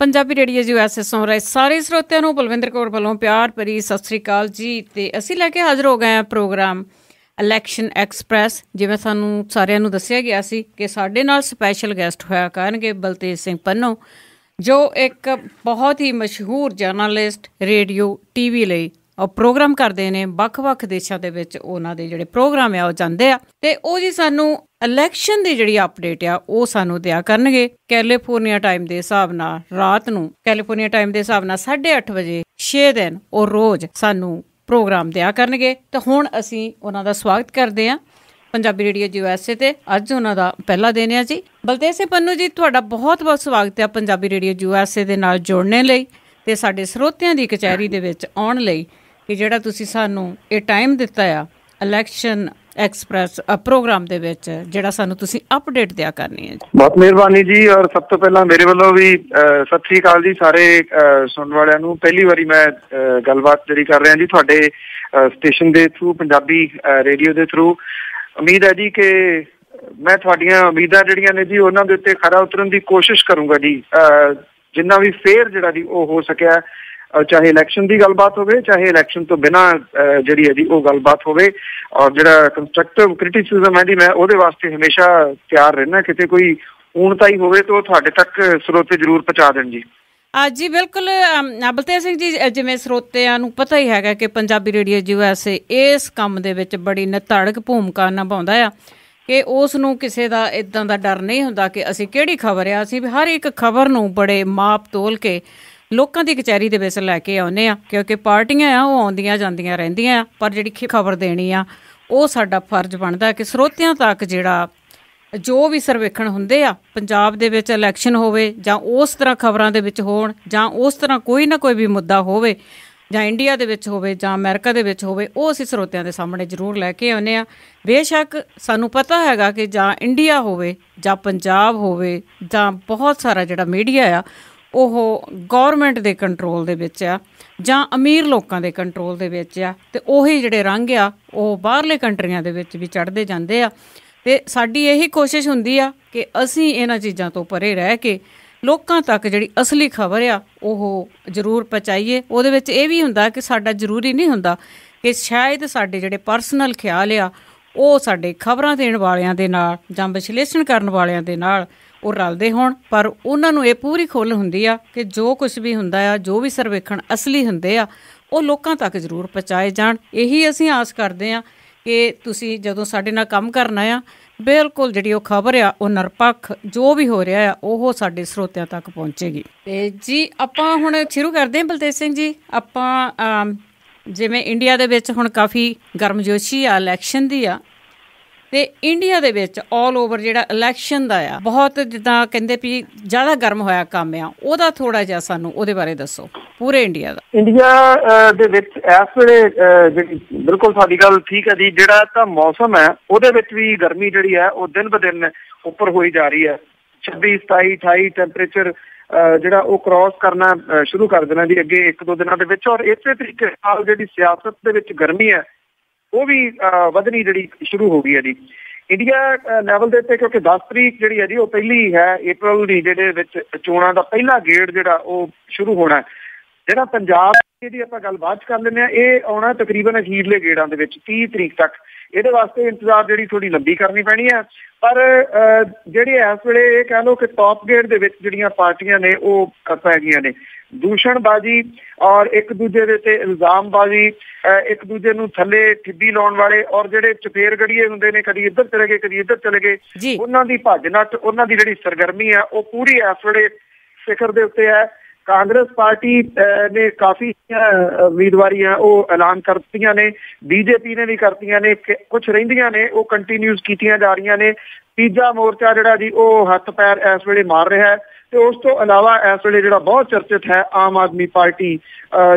Punjabi radio USA ਸੁਣ ਰਹੇ ਸਾਰੇ ਸਰੋਤਿਆਂ ਨੂੰ ਬਲਵਿੰਦਰ ਕੌਰ ਵੱਲੋਂ ਪਿਆਰ ਭਰੀ ਸਤਿ ਸ੍ਰੀ ਅਕਾਲ ਜੀ। ਤੇ ਅਸੀਂ ਲੈ ਕੇ ਹਾਜ਼ਰ ਹੋ ਗਏ ਹਾਂ ਪ੍ਰੋਗਰਾਮ ਇਲੈਕਸ਼ਨ ਐਕਸਪ੍ਰੈਸ। ਜਿਵੇਂ ਸਾਨੂੰ ਸਾਰਿਆਂ ਨੂੰ ਦੱਸਿਆ ਗਿਆ ਸੀ ਕਿ ਸਾਡੇ ਨਾਲ ਸਪੈਸ਼ਲ ਗੈਸਟ ਹੋਇਆ ਕਰਨਗੇ ਬਲਤੇਜ ਸਿੰਘ ਪੰਨੂ, ਜੋ ਇੱਕ ਬਹੁਤ ਹੀ ਮਸ਼ਹੂਰ ਜਰਨਲਿਸਟ ਰੇਡੀਓ TV ਲਈ ਪ੍ਰੋਗਰਾਮ ਕਰਦੇ ਨੇ। ਵੱਖ-ਵੱਖ ਦੇਸ਼ਾਂ ਦੇ ਵਿੱਚ ਉਹਨਾਂ ਦੇ ਜਿਹੜੇ ਪ੍ਰੋਗਰਾਮ ਆ ਉਹ ਜਾਂਦੇ ਆ ਤੇ ਉਹ ਜੀ ਸਾਨੂੰ ਇਲੈਕਸ਼ਨ ਦੀ ਜਿਹੜੀ ਅਪਡੇਟ ਆ ਉਹ ਸਾਨੂੰ ਦਿਆ ਕਰਨਗੇ ਕੈਲੀਫੋਰਨੀਆ ਟਾਈਮ ਦੇ ਹਿਸਾਬ ਨਾਲ ਰਾਤ ਨੂੰ, ਕੈਲੀਫੋਰਨੀਆ ਟਾਈਮ ਦੇ ਹਿਸਾਬ ਨਾਲ 8:30 ਵਜੇ 6 ਦਿਨ ਉਹ ਰੋਜ਼ ਸਾਨੂੰ ਪ੍ਰੋਗਰਾਮ ਦਿਆ ਕਰਨਗੇ। ਤੇ ਹੁਣ ਅਸੀਂ ਉਹਨਾਂ ਦਾ ਸਵਾਗਤ ਕਰਦੇ ਹਾਂ ਪੰਜਾਬੀ ਰੇਡੀਓ USA ਤੇ। ਅੱਜ ਉਹਨਾਂ ਦਾ ਪਹਿਲਾ ਦਿਨ ਆ ਜੀ। ਬਲਤੇਜ ਸਿੰਘ ਪੰਨੂ ਜੀ, ਤੁਹਾਡਾ ਬਹੁਤ ਬਹੁਤ ਸਵਾਗਤ ਹੈ ਪੰਜਾਬੀ ਰੇਡੀਓ USA ਦੇ ਨਾਲ ਜੁੜਨੇ ਲਈ ਤੇ ਸਾਡੇ ਸਰੋਤਿਆਂ ਦੀ ਕਚਹਿਰੀ ਦੇ ਵਿੱਚ ਆਉਣ ਲਈ, ਕਿ ਜਿਹੜਾ ਤੁਸੀਂ ਸਾਨੂੰ ਇਹ ਟਾਈਮ ਦਿੱਤਾ ਆ ਇਲੈਕਸ਼ਨ ਐਕਸਪ੍ਰੈਸ ਪ੍ਰੋਗਰਾਮ ਦੇ ਵਿੱਚ, ਜਿਹੜਾ ਸਾਨੂੰ ਤੁਸੀਂ ਅਪਡੇਟ ਦਿਆ ਕਰਨੀ ਹੈ ਜੀ। ਬਹੁਤ ਮਿਹਰਬਾਨੀ ਜੀ। ਔਰ ਸਭ ਤੋਂ ਪਹਿਲਾਂ ਮੇਰੇ ਵੱਲੋਂ ਵੀ ਸਤਿ ਸ੍ਰੀ ਅਕਾਲ ਜੀ ਸਾਰੇ ਸੁਣਨ ਵਾਲਿਆਂ ਨੂੰ। ਪਹਿਲੀ ਵਾਰੀ ਮੈਂ ਗੱਲਬਾਤ ਜਿਹੜੀ ਕਰ ਰਿਹਾ ਜੀ ਤੁਹਾਡੇ ਸਟੇਸ਼ਨ ਦੇ ਥਰੂ, ਪੰਜਾਬੀ ਰੇਡੀਓ ਦੇ ਥਰੂ। ਉਮੀਦ ਹੈ ਜੀ ਕਿ ਮੈਂ ਤੁਹਾਡੀਆਂ ਉਮੀਦਾਂ ਜਿਹੜੀਆਂ ਨੇ ਜੀ ਉਹਨਾਂ ਦੇ ਉੱਤੇ ਖਰਾ ਉਤਰਨ ਦੀ ਕੋਸ਼ਿਸ਼ ਕਰੂੰਗਾ ਜੀ, ਜਿੰਨਾ ਵੀ ਫੇਅਰ ਜਿਹੜਾ ਜੀ ਉਹ ਹੋ ਸਕਿਆ, ਚਾਹੇ ਇਲੈਕਸ਼ਨ ਦੀ ਗੱਲਬਾਤ ਹੋਵੇ, ਚਾਹੇ ਇਲੈਕਸ਼ਨ ਤੋਂ ਬਿਨਾਂ ਜਿਹੜੀ ਹੈ ਜੀ ਉਹ ਗੱਲਬਾਤ ਹੋਵੇ। ਔਰ ਜਿਹੜਾ ਕੰਸਟਰਕਟਿਵ ਕ੍ਰਿਟਿਸਿਜ਼ਮ ਹੈ ਜੀ, ਮੈਂ ਉਹਦੇ ਵਾਸਤੇ ਹਮੇਸ਼ਾ ਤਿਆਰ ਰਹਿਣਾ। ਕਿਤੇ ਕੋਈ ਊਣਤਾਈ ਹੋਵੇ ਤਾਂ ਉਹ ਤੁਹਾਡੇ ਤੱਕ ਸਰੋਤੇ ਜ਼ਰੂਰ ਪਹੁੰਚਾ ਦੇਣ ਜੀ। ਜੀ ਬਿਲਕੁਲ ਬਲਤੇਜ ਸਿੰਘ ਜੀ, ਜਿਵੇਂ ਸਰੋਤਿਆਂ ਨੂੰ ਪਤਾ ਹੀ ਹੈਗਾ ਕਿ ਪੰਜਾਬੀ ਰੇਡੀਓ USA ਇਸ ਕੰਮ ਦੇ ਵਿੱਚ ਬੜੀ ਨਿਧੜਕ ਭੂਮਿਕਾ ਨਿਭਾਉਂਦਾ ਆ, ਕਿ ਉਸ ਨੂੰ ਕਿਸੇ ਦਾ ਇੱਦਾਂ ਦਾ ਡਰ ਨਹੀਂ ਹੁੰਦਾ ਕਿ ਅਸੀਂ ਕਿਹੜੀ ਖਬਰ ਆ। ਅਸੀਂ ਵੀ ਹਰ ਇੱਕ ਖਬਰ ਨੂੰ ਬੜੇ ਮਾਪ ਤੋਲ ਕੇ ਲੋਕਾਂ ਦੀ ਕਚਹਿਰੀ ਦੇ ਵਿੱਚ ਲੈ ਕੇ ਆਉਂਦੇ ਆ, ਕਿਉਂਕਿ ਪਾਰਟੀਆਂ ਆ ਉਹ ਆਉਂਦੀਆਂ ਜਾਂਦੀਆਂ ਰਹਿੰਦੀਆਂ ਆ, ਪਰ ਜਿਹੜੀ ਖਬਰ ਦੇਣੀ ਆ ਉਹ ਸਾਡਾ ਫਰਜ਼ ਬਣਦਾ ਕਿ ਸਰੋਤਿਆਂ ਤੱਕ ਜਿਹੜਾ ਜੋ ਵੀ ਸਰਵੇਖਣ ਹੁੰਦੇ ਆ ਪੰਜਾਬ ਦੇ ਵਿੱਚ, ਇਲੈਕਸ਼ਨ ਹੋਵੇ ਜਾਂ ਉਸ ਤਰ੍ਹਾਂ ਖਬਰਾਂ ਦੇ ਵਿੱਚ ਹੋਣ, ਜਾਂ ਉਸ ਤਰ੍ਹਾਂ ਕੋਈ ਨਾ ਕੋਈ ਵੀ ਮੁੱਦਾ ਹੋਵੇ, ਜਾਂ ਇੰਡੀਆ ਦੇ ਵਿੱਚ ਹੋਵੇ ਜਾਂ ਅਮਰੀਕਾ ਦੇ ਵਿੱਚ ਹੋਵੇ, ਉਹ ਅਸੀਂ ਸਰੋਤਿਆਂ ਦੇ ਸਾਹਮਣੇ ਜ਼ਰੂਰ ਲੈ ਕੇ ਆਉਂਦੇ ਹਾਂ। ਬੇਸ਼ੱਕ ਸਾਨੂੰ ਪਤਾ ਹੈਗਾ ਕਿ ਜਾਂ ਇੰਡੀਆ ਹੋਵੇ ਜਾਂ ਪੰਜਾਬ ਹੋਵੇ ਜਾਂ ਬਹੁਤ ਸਾਰਾ ਜਿਹੜਾ ਮੀਡੀਆ ਆ ਉਹ ਗੌਰਮੈਂਟ ਦੇ ਕੰਟਰੋਲ ਦੇ ਵਿੱਚ ਆ ਜਾਂ ਅਮੀਰ ਲੋਕਾਂ ਦੇ ਕੰਟਰੋਲ ਦੇ ਵਿੱਚ ਆ, ਅਤੇ ਉਹੀ ਜਿਹੜੇ ਰੰਗ ਆ ਉਹ ਬਾਹਰਲੇ ਕੰਟਰੀਆਂ ਦੇ ਵਿੱਚ ਵੀ ਚੜ੍ਹਦੇ ਜਾਂਦੇ ਆ। ਅਤੇ ਸਾਡੀ ਇਹੀ ਕੋਸ਼ਿਸ਼ ਹੁੰਦੀ ਆ ਕਿ ਅਸੀਂ ਇਹਨਾਂ ਚੀਜ਼ਾਂ ਤੋਂ ਪਰੇ ਰਹਿ ਕੇ ਲੋਕਾਂ ਤੱਕ ਜਿਹੜੀ ਅਸਲੀ ਖਬਰ ਆ ਉਹ ਜ਼ਰੂਰ ਪਹੁੰਚਾਈਏ। ਉਹਦੇ ਵਿੱਚ ਇਹ ਵੀ ਹੁੰਦਾ ਕਿ ਸਾਡਾ ਜ਼ਰੂਰੀ ਨਹੀਂ ਹੁੰਦਾ ਕਿ ਸ਼ਾਇਦ ਸਾਡੇ ਜਿਹੜੇ ਪਰਸਨਲ ਖਿਆਲ ਆ ਉਹ ਸਾਡੇ ਖਬਰਾਂ ਦੇਣ ਵਾਲਿਆਂ ਦੇ ਨਾਲ ਜਾਂ ਵਿਸ਼ਲੇਸ਼ਣ ਕਰਨ ਵਾਲਿਆਂ ਦੇ ਨਾਲ ਉਹ ਰਲਦੇ ਹੋਣ, ਪਰ ਉਹਨਾਂ ਨੂੰ ਇਹ ਪੂਰੀ ਖੁੱਲ੍ਹ ਹੁੰਦੀ ਆ ਕਿ ਜੋ ਕੁਛ ਵੀ ਹੁੰਦਾ ਆ, ਜੋ ਵੀ ਸਰਵੇਖਣ ਅਸਲੀ ਹੁੰਦੇ ਆ, ਉਹ ਲੋਕਾਂ ਤੱਕ ਜ਼ਰੂਰ ਪਹੁੰਚਾਏ ਜਾਣ। ਇਹੀ ਅਸੀਂ ਆਸ ਕਰਦੇ ਹਾਂ ਕਿ ਤੁਸੀਂ ਜਦੋਂ ਸਾਡੇ ਨਾਲ ਕੰਮ ਕਰਨਾ ਆ, ਬਿਲਕੁਲ ਜਿਹੜੀ ਉਹ ਖਬਰ ਆ ਉਹ ਨਿਰਪੱਖ ਜੋ ਵੀ ਹੋ ਰਿਹਾ ਆ ਉਹ ਸਾਡੇ ਸਰੋਤਿਆਂ ਤੱਕ ਪਹੁੰਚੇਗੀ। ਅਤੇ ਜੀ ਆਪਾਂ ਹੁਣ ਸ਼ੁਰੂ ਕਰਦੇ ਹਾਂ ਬਲਤੇਜ ਸਿੰਘ ਜੀ। ਆਪਾਂ ਜਿਵੇਂ ਇੰਡੀਆ ਦੇ ਵਿੱਚ ਹੁਣ ਕਾਫੀ ਗਰਮਜੋਸ਼ੀ ਆ ਇਲੈਕਸ਼ਨ ਦੀ ਆ, ਅਤੇ ਇੰਡੀਆ ਦੇ ਵਿੱਚ ਆਲ ਓਵਰ ਜਿਹੜਾ ਇਲੈਕਸ਼ਨ ਦਾ ਆ ਬਹੁਤ, ਜਿੱਦਾਂ ਕਹਿੰਦੇ ਵੀ ਜ਼ਿਆਦਾ ਗਰਮ ਹੋਇਆ ਕੰਮ ਆ, ਉਹਦਾ ਥੋੜ੍ਹਾ ਜਿਹਾ ਸਾਨੂੰ ਉਹਦੇ ਬਾਰੇ ਦੱਸੋ ਪੂਰੇ ਇੰਡੀਆ ਦਾ। ਇੰਡੀਆ ਦੇ ਵਿੱਚ ਇਸ ਵੇਲੇ ਜਿਹੜੀ ਬਿਲਕੁਲ ਤੁਹਾਡੀ ਗੱਲ ਠੀਕ ਹੈ ਜੀ, ਜਿਹੜਾ ਤਾਂ ਮੌਸਮ ਹੈ ਉਹਦੇ ਵਿੱਚ ਵੀ ਗਰਮੀ ਜਿਹੜੀ ਹੈ ਉਹ ਦਿਨ ਬ ਦਿਨ ਉੱਪਰ ਹੋਈ ਜਾ ਰਹੀ ਹੈ। 26, 27, 28 ਟੈਂਪਰੇਚਰ ਜਿਹੜਾ ਉਹ ਕ੍ਰੋਸ ਕਰਨਾ ਸ਼ੁਰੂ ਕਰ ਦੇਣਾ ਜੀ ਅੱਗੇ 1-2 ਦਿਨਾਂ ਦੇ ਵਿੱਚ। ਔਰ ਇਸੇ ਤਰੀਕੇ ਨਾਲ ਜਿਹੜੀ ਸਿਆਸਤ ਦੇ ਵਿੱਚ ਗਰਮੀ ਹੈ ਉਹ ਵੀ ਵਧਣੀ ਜਿਹੜੀ ਸ਼ੁਰੂ ਹੋ ਗਈ ਹੈ ਜੀ ਇੰਡੀਆ ਲੈਵਲ ਦੇ ਉੱਤੇ, ਕਿਉਂਕਿ 10 ਤਰੀਕ ਜਿਹੜੀ ਹੈ ਜੀ ਉਹ ਪਹਿਲੀ ਹੈ April ਦੀ, ਜਿਹਦੇ ਵਿੱਚ ਚੋਣਾਂ ਦਾ ਪਹਿਲਾ ਗੇੜ ਜਿਹੜਾ ਉਹ ਸ਼ੁਰੂ ਹੋਣਾ। ਜਿਹੜਾ ਪੰਜਾਬ ਦੀ ਆਪਾਂ ਗੱਲ ਬਾਅਦ 'ਚ ਕਰ ਲੈਂਦੇ ਹਾਂ, ਇਹ ਆਉਣਾ ਤਕਰੀਬਨ ਅਖੀਰਲੇ ਗੇੜਾਂ ਦੇ ਵਿੱਚ 30 ਤਰੀਕ ਤੱਕ। ਇਹਦੇ ਵਾਸਤੇ ਇੰਤਜ਼ਾਰ ਜਿਹੜੀ ਥੋੜ੍ਹੀ ਲੰਬੀ ਕਰਨੀ ਪੈਣੀ ਹੈ। ਪਰ ਜਿਹੜੇ ਇਸ ਵੇਲੇ ਇਹ ਕਹਿ ਲਓ ਕਿ ਟੌਪ ਗੇੜ ਦੇ ਵਿੱਚ ਜਿਹੜੀਆਂ ਪਾਰਟੀਆਂ ਨੇ ਉਹ ਪੈ ਗਈਆਂ ਨੇ, ਦੂਸ਼ਣਬਾਜ਼ੀ ਔਰ ਇੱਕ ਦੂਜੇ ਦੇ ਤੇ ਇਲਜ਼ਾਮਬਾਜ਼ੀ, ਇੱਕ ਦੂਜੇ ਨੂੰ ਥੱਲੇ ਠਿੱਬੀ ਲਾਉਣ ਵਾਲੇ, ਔਰ ਜਿਹੜੇ ਚਪੇਰ ਗੜੀਏ ਹੁੰਦੇ ਨੇ, ਕਦੀ ਇੱਧਰ ਚਲੇ ਗਏ ਕਦੀ ਇੱਧਰ ਚਲੇ ਗਏ, ਉਹਨਾਂ ਦੀ ਭੱਜ ਨੱਠ, ਉਹਨਾਂ ਦੀ ਜਿਹੜੀ ਸਰਗਰਮੀ ਆ ਉਹ ਪੂਰੀ ਇਸ ਵੇਲੇ ਸਿਖਰ ਦੇ ਉੱਤੇ ਹੈ। ਕਾਂਗਰਸ ਪਾਰਟੀ ਨੇ ਕਾਫੀ ਉਮੀਦਵਾਰੀਆਂ ਉਹ ਐਲਾਨ ਕਰਤੀਆਂ ਨੇ, BJP ਨੇ ਵੀ ਕਰਤੀਆਂ ਨੇ, ਕੁਛ ਰਹਿੰਦੀਆਂ ਨੇ ਉਹ ਕੰਟੀਨਿਊਸ ਕੀਤੀਆਂ ਜਾ ਰਹੀਆਂ ਨੇ। ਤੀਜਾ ਮੋਰਚਾ ਜਿਹੜਾ ਜੀ ਉਹ ਹੱਥ ਪੈਰ ਇਸ ਵੇਲੇ ਮਾਰ ਰਿਹਾ ਹੈ। ਤੇ ਉਸ ਤੋਂ ਇਲਾਵਾ ਇਸ ਵੇਲੇ ਜਿਹੜਾ ਬਹੁਤ ਚਰਚਿਤ ਹੈ ਆਮ ਆਦਮੀ ਪਾਰਟੀ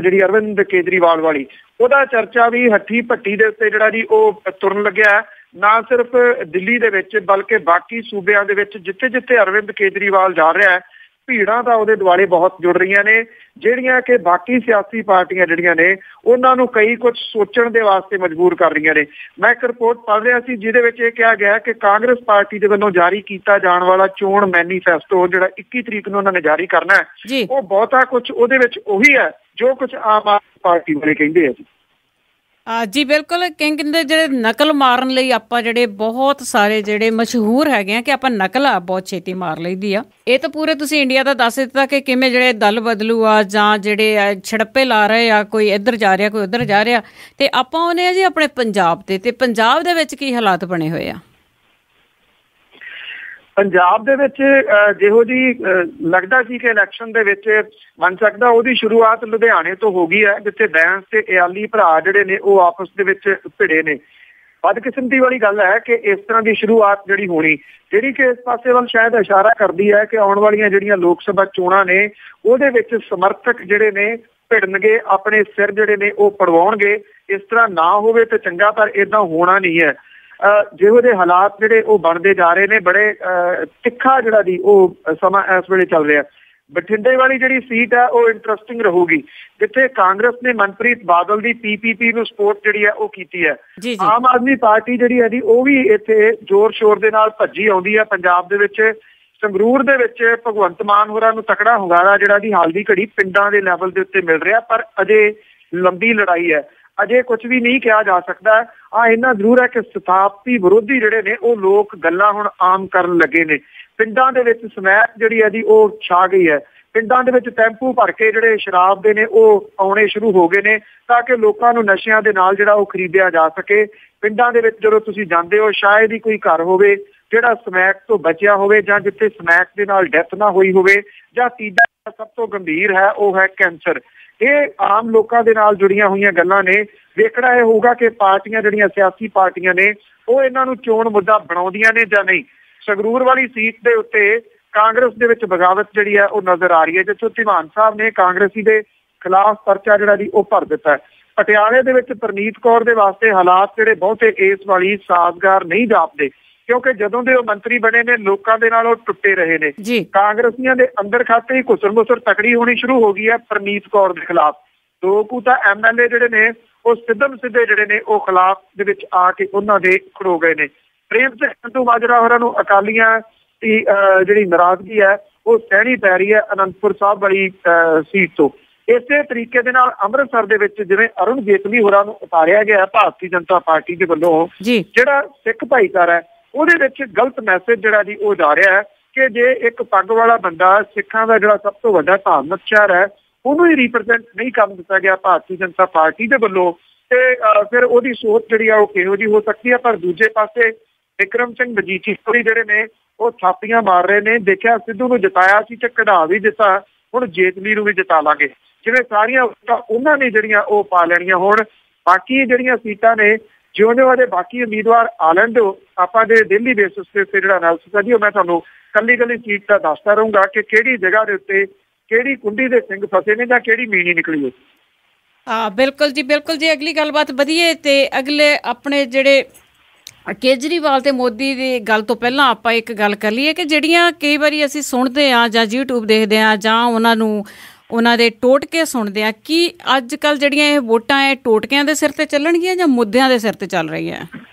ਜਿਹੜੀ ਅਰਵਿੰਦ ਕੇਜਰੀਵਾਲ ਵਾਲੀ, ਉਹਦਾ ਚਰਚਾ ਵੀ ਹੱਠੀ ਭੱਟੀ ਦੇ ਉੱਤੇ ਜਿਹੜਾ ਜੀ ਉਹ ਤੁਰਨ ਲੱਗਿਆ ਹੈ। ਨਾ ਸਿਰਫ ਦਿੱਲੀ ਦੇ ਵਿੱਚ ਬਲਕਿ ਬਾਕੀ ਸੂਬਿਆਂ ਦੇ ਵਿੱਚ ਜਿੱਥੇ ਜਿੱਥੇ ਅਰਵਿੰਦ ਕੇਜਰੀਵਾਲ ਜਾ ਰਿਹਾ ਹੈ, ਭੀੜਾਂ ਤਾਂ ਉਹਦੇ ਦੁਆਲੇ ਬਹੁਤ ਜੁੜ ਰਹੀਆਂ ਨੇ, ਜਿਹੜੀਆਂ ਕਿ ਬਾਕੀ ਸਿਆਸੀ ਪਾਰਟੀਆਂ ਜਿਹੜੀਆਂ ਨੇ ਉਹਨਾਂ ਨੂੰ ਕਈ ਕੁਝ ਸੋਚਣ ਦੇ ਵਾਸਤੇ ਮਜਬੂਰ ਕਰ ਰਹੀਆਂ ਨੇ। ਮੈਂ ਇੱਕ ਰਿਪੋਰਟ ਪੜ੍ਹ ਰਿਹਾ ਸੀ ਜਿਹਦੇ ਵਿੱਚ ਇਹ ਕਿਹਾ ਗਿਆ ਕਿ ਕਾਂਗਰਸ ਪਾਰਟੀ ਦੇ ਵੱਲੋਂ ਜਾਰੀ ਕੀਤਾ ਜਾਣ ਵਾਲਾ ਚੋਣ ਮੈਨੀਫੈਸਟੋ ਜਿਹੜਾ 21 ਤਰੀਕ ਨੂੰ ਉਹਨਾਂ ਨੇ ਜਾਰੀ ਕਰਨਾ ਹੈ, ਉਹ ਬਹੁਤਾ ਕੁਝ ਉਹਦੇ ਵਿੱਚ ਉਹੀ ਹੈ ਜੋ ਕੁਝ ਆਮ ਆਦਮੀ ਪਾਰਟੀ ਵਾਲੇ ਕਹਿੰਦੇ ਆ ਜੀ। ਜੀ ਬਿਲਕੁਲ, ਕਹਿੰਦੇ ਜਿਹੜੇ ਨਕਲ ਮਾਰਨ ਲਈ ਆਪਾਂ ਜਿਹੜੇ ਬਹੁਤ ਸਾਰੇ ਜਿਹੜੇ ਮਸ਼ਹੂਰ ਹੈਗੇ ਆ ਕਿ ਆਪਾਂ ਨਕਲ ਆ ਬਹੁਤ ਛੇਤੀ ਮਾਰ ਲਈਦੀ ਆ। ਇਹ ਤਾਂ ਪੂਰੇ ਤੁਸੀਂ ਇੰਡੀਆ ਦਾ ਦੱਸ ਦਿੱਤਾ ਕਿ ਕਿਵੇਂ ਜਿਹੜੇ ਦਲ ਬਦਲੂ ਆ ਜਾਂ ਜਿਹੜੇ ਛੜੱਪੇ ਲਾ ਰਹੇ ਆ, ਕੋਈ ਇੱਧਰ ਜਾ ਰਿਹਾ ਕੋਈ ਉੱਧਰ ਜਾ ਰਿਹਾ। ਤੇ ਆਪਾਂ ਆਉਂਦੇ ਆ ਜੀ ਆਪਣੇ ਪੰਜਾਬ ਤੇ ਪੰਜਾਬ ਦੇ ਵਿੱਚ ਕੀ ਹਾਲਾਤ ਬਣੇ ਹੋਏ ਆ? ਪੰਜਾਬ ਦੇ ਵਿੱਚ ਜਿਹੋ ਜੀ ਲੱਗਦਾ ਸੀ ਕਿ ਇਲੈਕਸ਼ਨ ਦੇ ਵਿੱਚ ਬਣ ਸਕਦਾ, ਉਹਦੀ ਸ਼ੁਰੂਆਤ ਲੁਧਿਆਣੇ ਤੋਂ ਹੋ ਗਈ ਹੈ, ਜਿੱਥੇ ਬੈਂਸ ਤੇ ਇਆਲੀ ਭਰਾ ਜਿਹੜੇ ਨੇ ਉਹ ਆਪਸ ਦੇ ਵਿੱਚ ਭਿੜੇ ਨੇ। ਬਦਕਿਸਮਤੀ ਵਾਲੀ ਗੱਲ ਹੈ ਕਿ ਇਸ ਤਰ੍ਹਾਂ ਦੀ ਸ਼ੁਰੂਆਤ ਜਿਹੜੀ ਹੋਣੀ, ਜਿਹੜੀ ਕਿ ਇਸ ਪਾਸੇ ਵੱਲ ਸ਼ਾਇਦ ਇਸ਼ਾਰਾ ਕਰਦੀ ਹੈ ਕਿ ਆਉਣ ਵਾਲੀਆਂ ਜਿਹੜੀਆਂ ਲੋਕ ਸਭਾ ਚੋਣਾਂ ਨੇ ਉਹਦੇ ਵਿੱਚ ਸਮਰਥਕ ਜਿਹੜੇ ਨੇ ਭਿੜਨਗੇ, ਆਪਣੇ ਸਿਰ ਜਿਹੜੇ ਨੇ ਉਹ ਪੜਵਾਉਣਗੇ। ਇਸ ਤਰ੍ਹਾਂ ਨਾ ਹੋਵੇ ਤਾਂ ਚੰਗਾ, ਪਰ ਏਦਾਂ ਹੋਣਾ ਨਹੀਂ ਹੈ। ਜਿਹੋ ਜਿਹੇ ਹਾਲਾਤ ਜਿਹੜੇ ਉਹ ਬਣਦੇ ਜਾ ਰਹੇ ਨੇ, ਬੜੇ ਤਿੱਖਾ ਜਿਹੜਾ ਦੀ ਉਹ ਸਮਾਂ ਇਸ ਵੇਲੇ ਚੱਲ ਰਿਹਾ। ਬਠਿੰਡੇ ਵਾਲੀ ਜਿਹੜੀ ਸੀਟ ਹੈ ਉਹ ਇੰਟਰਸਟਿੰਗ ਰਹੂਗੀ, ਜਿੱਥੇ ਕਾਂਗਰਸ ਨੇ ਮਨਪ੍ਰੀਤ ਬਾਦਲ ਦੀ PPP ਨੂੰ ਸਪੋਰਟ ਜਿਹੜੀ ਹੈ ਉਹ ਕੀਤੀ ਹੈ। ਆਮ ਆਦਮੀ ਪਾਰਟੀ ਜਿਹੜੀ ਹੈ ਜੀ ਉਹ ਵੀ ਇੱਥੇ ਜ਼ੋਰ ਸ਼ੋਰ ਦੇ ਨਾਲ ਭੱਜੀ ਆਉਂਦੀ ਹੈ। ਪੰਜਾਬ ਦੇ ਵਿੱਚ ਸੰਗਰੂਰ ਦੇ ਵਿੱਚ ਭਗਵੰਤ ਮਾਨ ਹੋਰਾਂ ਨੂੰ ਤਕੜਾ ਹੁੰਗਾਰਾ ਜਿਹੜਾ ਦੀ ਹਾਲ ਦੀ ਘੜੀ ਪਿੰਡਾਂ ਦੇ ਲੈਵਲ ਦੇ ਉੱਤੇ ਮਿਲ ਰਿਹਾ, ਪਰ ਅਜੇ ਲੰਬੀ ਲੜਾਈ ਹੈ, ਅਜੇ ਕੁਝ ਵੀ ਨਹੀਂ ਕਿਹਾ ਜਾ ਸਕਦਾ। ਇੰਨਾ ਜ਼ਰੂਰ ਹੈ ਕਿ ਸਥਾਪਤੀ ਵਿਰੋਧੀ ਜਿਹੜੇ ਨੇ ਉਹ ਲੋਕ ਗੱਲਾਂ ਹੁਣ ਆਮ ਕਰਨ ਲੱਗੇ ਨੇ। ਪਿੰਡਾਂ ਦੇ ਵਿੱਚ ਸਮੈਕ ਜਿਹੜੀ ਹੈ ਜੀ ਉਹ ਛਾ ਗਈ ਹੈ। ਪਿੰਡਾਂ ਦੇ ਵਿੱਚ ਟੈਂਪੂ ਭਰ ਕੇ ਜਿਹੜੇ ਸ਼ਰਾਬ ਦੇ ਨੇ ਉਹ ਆਉਣੇ ਸ਼ੁਰੂ ਹੋ ਗਏ ਨੇ, ਤਾਂ ਕਿ ਲੋਕਾਂ ਨੂੰ ਨਸ਼ਿਆਂ ਦੇ ਨਾਲ ਜਿਹੜਾ ਉਹ ਖਰੀਦਿਆ ਜਾ ਸਕੇ। ਪਿੰਡਾਂ ਦੇ ਵਿੱਚ ਜਦੋਂ ਤੁਸੀਂ ਜਾਂਦੇ ਹੋ, ਸ਼ਾਇਦ ਹੀ ਕੋਈ ਘਰ ਹੋਵੇ ਜਿਹੜਾ ਸਮੈਕ ਤੋਂ ਬਚਿਆ ਹੋਵੇ, ਜਾਂ ਜਿੱਥੇ ਸਮੈਕ ਦੇ ਨਾਲ ਡੈਥ ਨਾ ਹੋਈ ਹੋਵੇ। ਜਾਂ ਤੀਜਾ ਸਭ ਤੋਂ ਗੰਭੀਰ ਹੈ ਉਹ ਹੈ ਕੈਂਸਰ। ਇਹ ਆਮ ਲੋਕਾਂ ਦੇ ਨਾਲ ਜੁੜੀਆਂ ਹੋਈਆਂ ਗੱਲਾਂ ਨੇ। ਵੇਖਣਾ ਇਹ ਹੋਊਗਾ ਕਿ ਪਾਰਟੀਆਂ ਜਿਹੜੀਆਂ ਸਿਆਸੀ ਪਾਰਟੀਆਂ ਨੇ ਉਹ ਇਹਨਾਂ ਨੂੰ ਚੋਣ ਮੁੱਦਾ ਬਣਾਉਂਦੀਆਂ ਨੇ ਜਾਂ ਨਹੀਂ। ਸੰਗਰੂਰ ਵਾਲੀ ਸੀਟ ਦੇ ਉੱਤੇ ਕਾਂਗਰਸ ਦੇ ਵਿੱਚ ਬਗਾਵਤ ਜਿਹੜੀ ਹੈ ਉਹ ਨਜ਼ਰ ਆ ਰਹੀ ਹੈ, ਜਿੱਥੋਂ ਧੀਮਾਨ ਸਾਹਿਬ ਨੇ ਕਾਂਗਰਸੀ ਦੇ ਖਿਲਾਫ ਪਰਚਾ ਜਿਹੜਾ ਦੀ ਉਹ ਭਰ ਦਿੱਤਾ ਹੈ। ਪਟਿਆਲੇ ਦੇ ਵਿੱਚ ਪ੍ਰਨੀਤ ਕੌਰ ਦੇ ਵਾਸਤੇ ਹਾਲਾਤ ਜਿਹੜੇ ਬਹੁਤੇ ਇਸ ਵਾਲੀ ਸਾਜ਼ਗਾਰ ਨਹੀਂ ਜਾਪਦੇ, ਕਿਉਂਕਿ ਜਦੋਂ ਦੇ ਉਹ ਮੰਤਰੀ ਬਣੇ ਨੇ ਲੋਕਾਂ ਦੇ ਨਾਲ ਉਹ ਟੁੱਟੇ ਰਹੇ ਨੇ। ਕਾਂਗਰਸੀਆਂ ਦੇ ਅੰਦਰ ਖਾਤੇ ਹੀ ਘੁਸਰ ਮੁਸਰ ਤਕੜੀ ਹੋਣੀ ਸ਼ੁਰੂ ਹੋ ਗਈ ਹੈ ਪ੍ਰਨੀਤ ਕੌਰ ਦੇ ਖਿਲਾਫ। ਦੋ ਕੁ ਤਾਂ MLA ਜਿਹੜੇ ਨੇ ਉਹ ਸਿੱਧੇ ਜਿਹੜੇ ਨੇ ਉਹ ਖਿਲਾਫ ਦੇ ਵਿੱਚ ਆ ਕੇ ਉਹਨਾਂ ਦੇ ਖੜੋ ਗਏ ਨੇ। ਪ੍ਰੇਮ ਸਿੰਘ ਸੰਧੂ ਮਾਜਰਾ ਹੋਰਾਂ ਨੂੰ ਅਕਾਲੀਆਂ ਦੀ ਜਿਹੜੀ ਨਾਰਾਜ਼ਗੀ ਹੈ ਉਹ ਸਹਿਣੀ ਪੈ ਰਹੀ ਹੈ ਅਨੰਦਪੁਰ ਸਾਹਿਬ ਵਾਲੀ ਸੀਟ ਤੋਂ। ਇਸੇ ਤਰੀਕੇ ਦੇ ਨਾਲ ਅੰਮ੍ਰਿਤਸਰ ਦੇ ਵਿੱਚ ਜਿਵੇਂ ਅਰੁਣ ਜੇਤਲੀ ਹੋਰਾਂ ਨੂੰ ਉਤਾਰਿਆ ਗਿਆ ਭਾਰਤੀ ਜਨਤਾ ਪਾਰਟੀ ਦੇ ਵੱਲੋਂ, ਜਿਹੜਾ ਸਿੱਖ ਭਾਈਚਾਰਾ ਹੈ ਉਹਦੇ ਵਿੱਚ ਗਲਤ ਮੈਸੇਜ ਜਿਹੜਾ ਜੀ ਉਹ ਜਾ ਰਿਹਾ ਹੈ ਕਿ ਜੇ ਇੱਕ ਪੱਗ ਵਾਲਾ ਬੰਦਾ ਸਿੱਖਾਂ ਦਾ ਜਿਹੜਾ ਸਭ ਤੋਂ ਵੱਡਾ ਧਾਰਮਿਕ ਸ਼ਹਿਰ ਹੈ ਉਹਨੂੰ ਹੀ ਰਿਪਰੈਜ਼ੈਂਟ ਨਹੀਂ ਕਰਨ ਦਿੱਤਾ ਗਿਆ ਭਾਰਤੀ ਜਨਤਾ ਪਾਰਟੀ ਦੇ ਵੱਲੋਂ, ਤੇ ਫਿਰ ਉਹਦੀ ਸੋਚ ਜਿਹੜੀ ਆ ਉਹ ਕਿਹੋ ਜਿਹੀ ਹੋ ਸਕਦੀ ਹੈ। ਪਰ ਦੂਜੇ ਪਾਸੇ ਵਿਕਰਮ ਸਿੰਘ ਮਜੀਠੀ ਜਿਹੜੇ ਨੇ ਉਹ ਥਾਪੀਆਂ ਮਾਰ ਰਹੇ ਨੇ। ਦੇਖਿਆ ਸਿੱਧੂ ਨੂੰ ਜਿਤਾਇਆ ਸੀ ਤੇ ਕਢਾ ਵੀ ਦਿੱਤਾ, ਹੁਣ ਜੇਤਲੀ ਨੂੰ ਵੀ ਜਿਤਾ ਲਾਂਗੇ। ਜਿਵੇਂ ਸਾਰੀਆਂ ਉਹਨਾਂ ਨੇ ਜਿਹੜੀਆਂ ਉਹ ਪਾ ਲੈਣੀਆਂ। ਹੁਣ ਬਾਕੀ ਜਿਹੜੀਆਂ ਸੀਟਾਂ ਨੇ ਜਿਉਂ-ਜਿਉਂ ਦੇ ਬਾਕੀ ਉਮੀਦਵਾਰ ਆ ਲੈਣ ਦਿਓ, ਆਪਾਂ ਦੇ ਡੇਲੀ ਬੇਸਿਸ ਤੇ ਜਿਹੜਾ ਐਨਾਲਿਸਿਸ ਹੈ ਜੀ ਉਹ ਮੈਂ ਤੁਹਾਨੂੰ ਕੱਲੀ ਸੀਟ ਦਾ ਦੱਸਦਾ ਰਹੂੰਗਾ ਕਿ ਕਿਹੜੀ ਜਗ੍ਹਾ ਦੇ ਉੱਤੇ ਕਿਹੜੀ ਕੁੰਡੀ ਦੇ ਸਿੰਘ ਫਸੇ ਨੇ ਜਾਂ ਕਿਹੜੀ ਮੀਣੀ ਨਿਕਲੀ ਹੈ। ਬਿਲਕੁਲ ਜੀ, ਬਿਲਕੁਲ ਜੀ। ਅਗਲੀ ਗੱਲਬਾਤ ਵਧੀਏ ਤੇ ਅਗਲੇ ਆਪਣੇ ਜਿਹੜੇ ਕੇਜਰੀਵਾਲ ਤੇ ਮੋਦੀ ਦੀ ਗੱਲ ਤੋਂ ਪਹਿਲਾਂ ਆਪਾਂ ਇੱਕ ਗੱਲ ਕਰ ਲਈਏ ਕਿ ਜਿਹੜੀਆਂ ਕਈ ਵਾਰੀ ਅਸੀਂ ਸੁਣਦੇ ਹਾਂ ਜਾਂ YouTube ਦੇਖਦੇ ਹਾਂ ਜਾਂ ਉਹਨਾਂ ਦੇ ਟੋਟਕੇ ਸੁਣਦੇ ਹਾਂ, ਕੀ ਅੱਜ ਕੱਲ੍ਹ ਜਿਹੜੀਆਂ ਇਹ ਵੋਟਾਂ ਇਹ ਟੋਟਕਿਆਂ ਦੇ ਸਿਰ ਤੇ ਚੱਲਣਗੀਆਂ ਜਾਂ ਮੁੱਦਿਆਂ ਦੇ ਸਿਰ ਤੇ ਚੱਲ ਰਹੀਆਂ?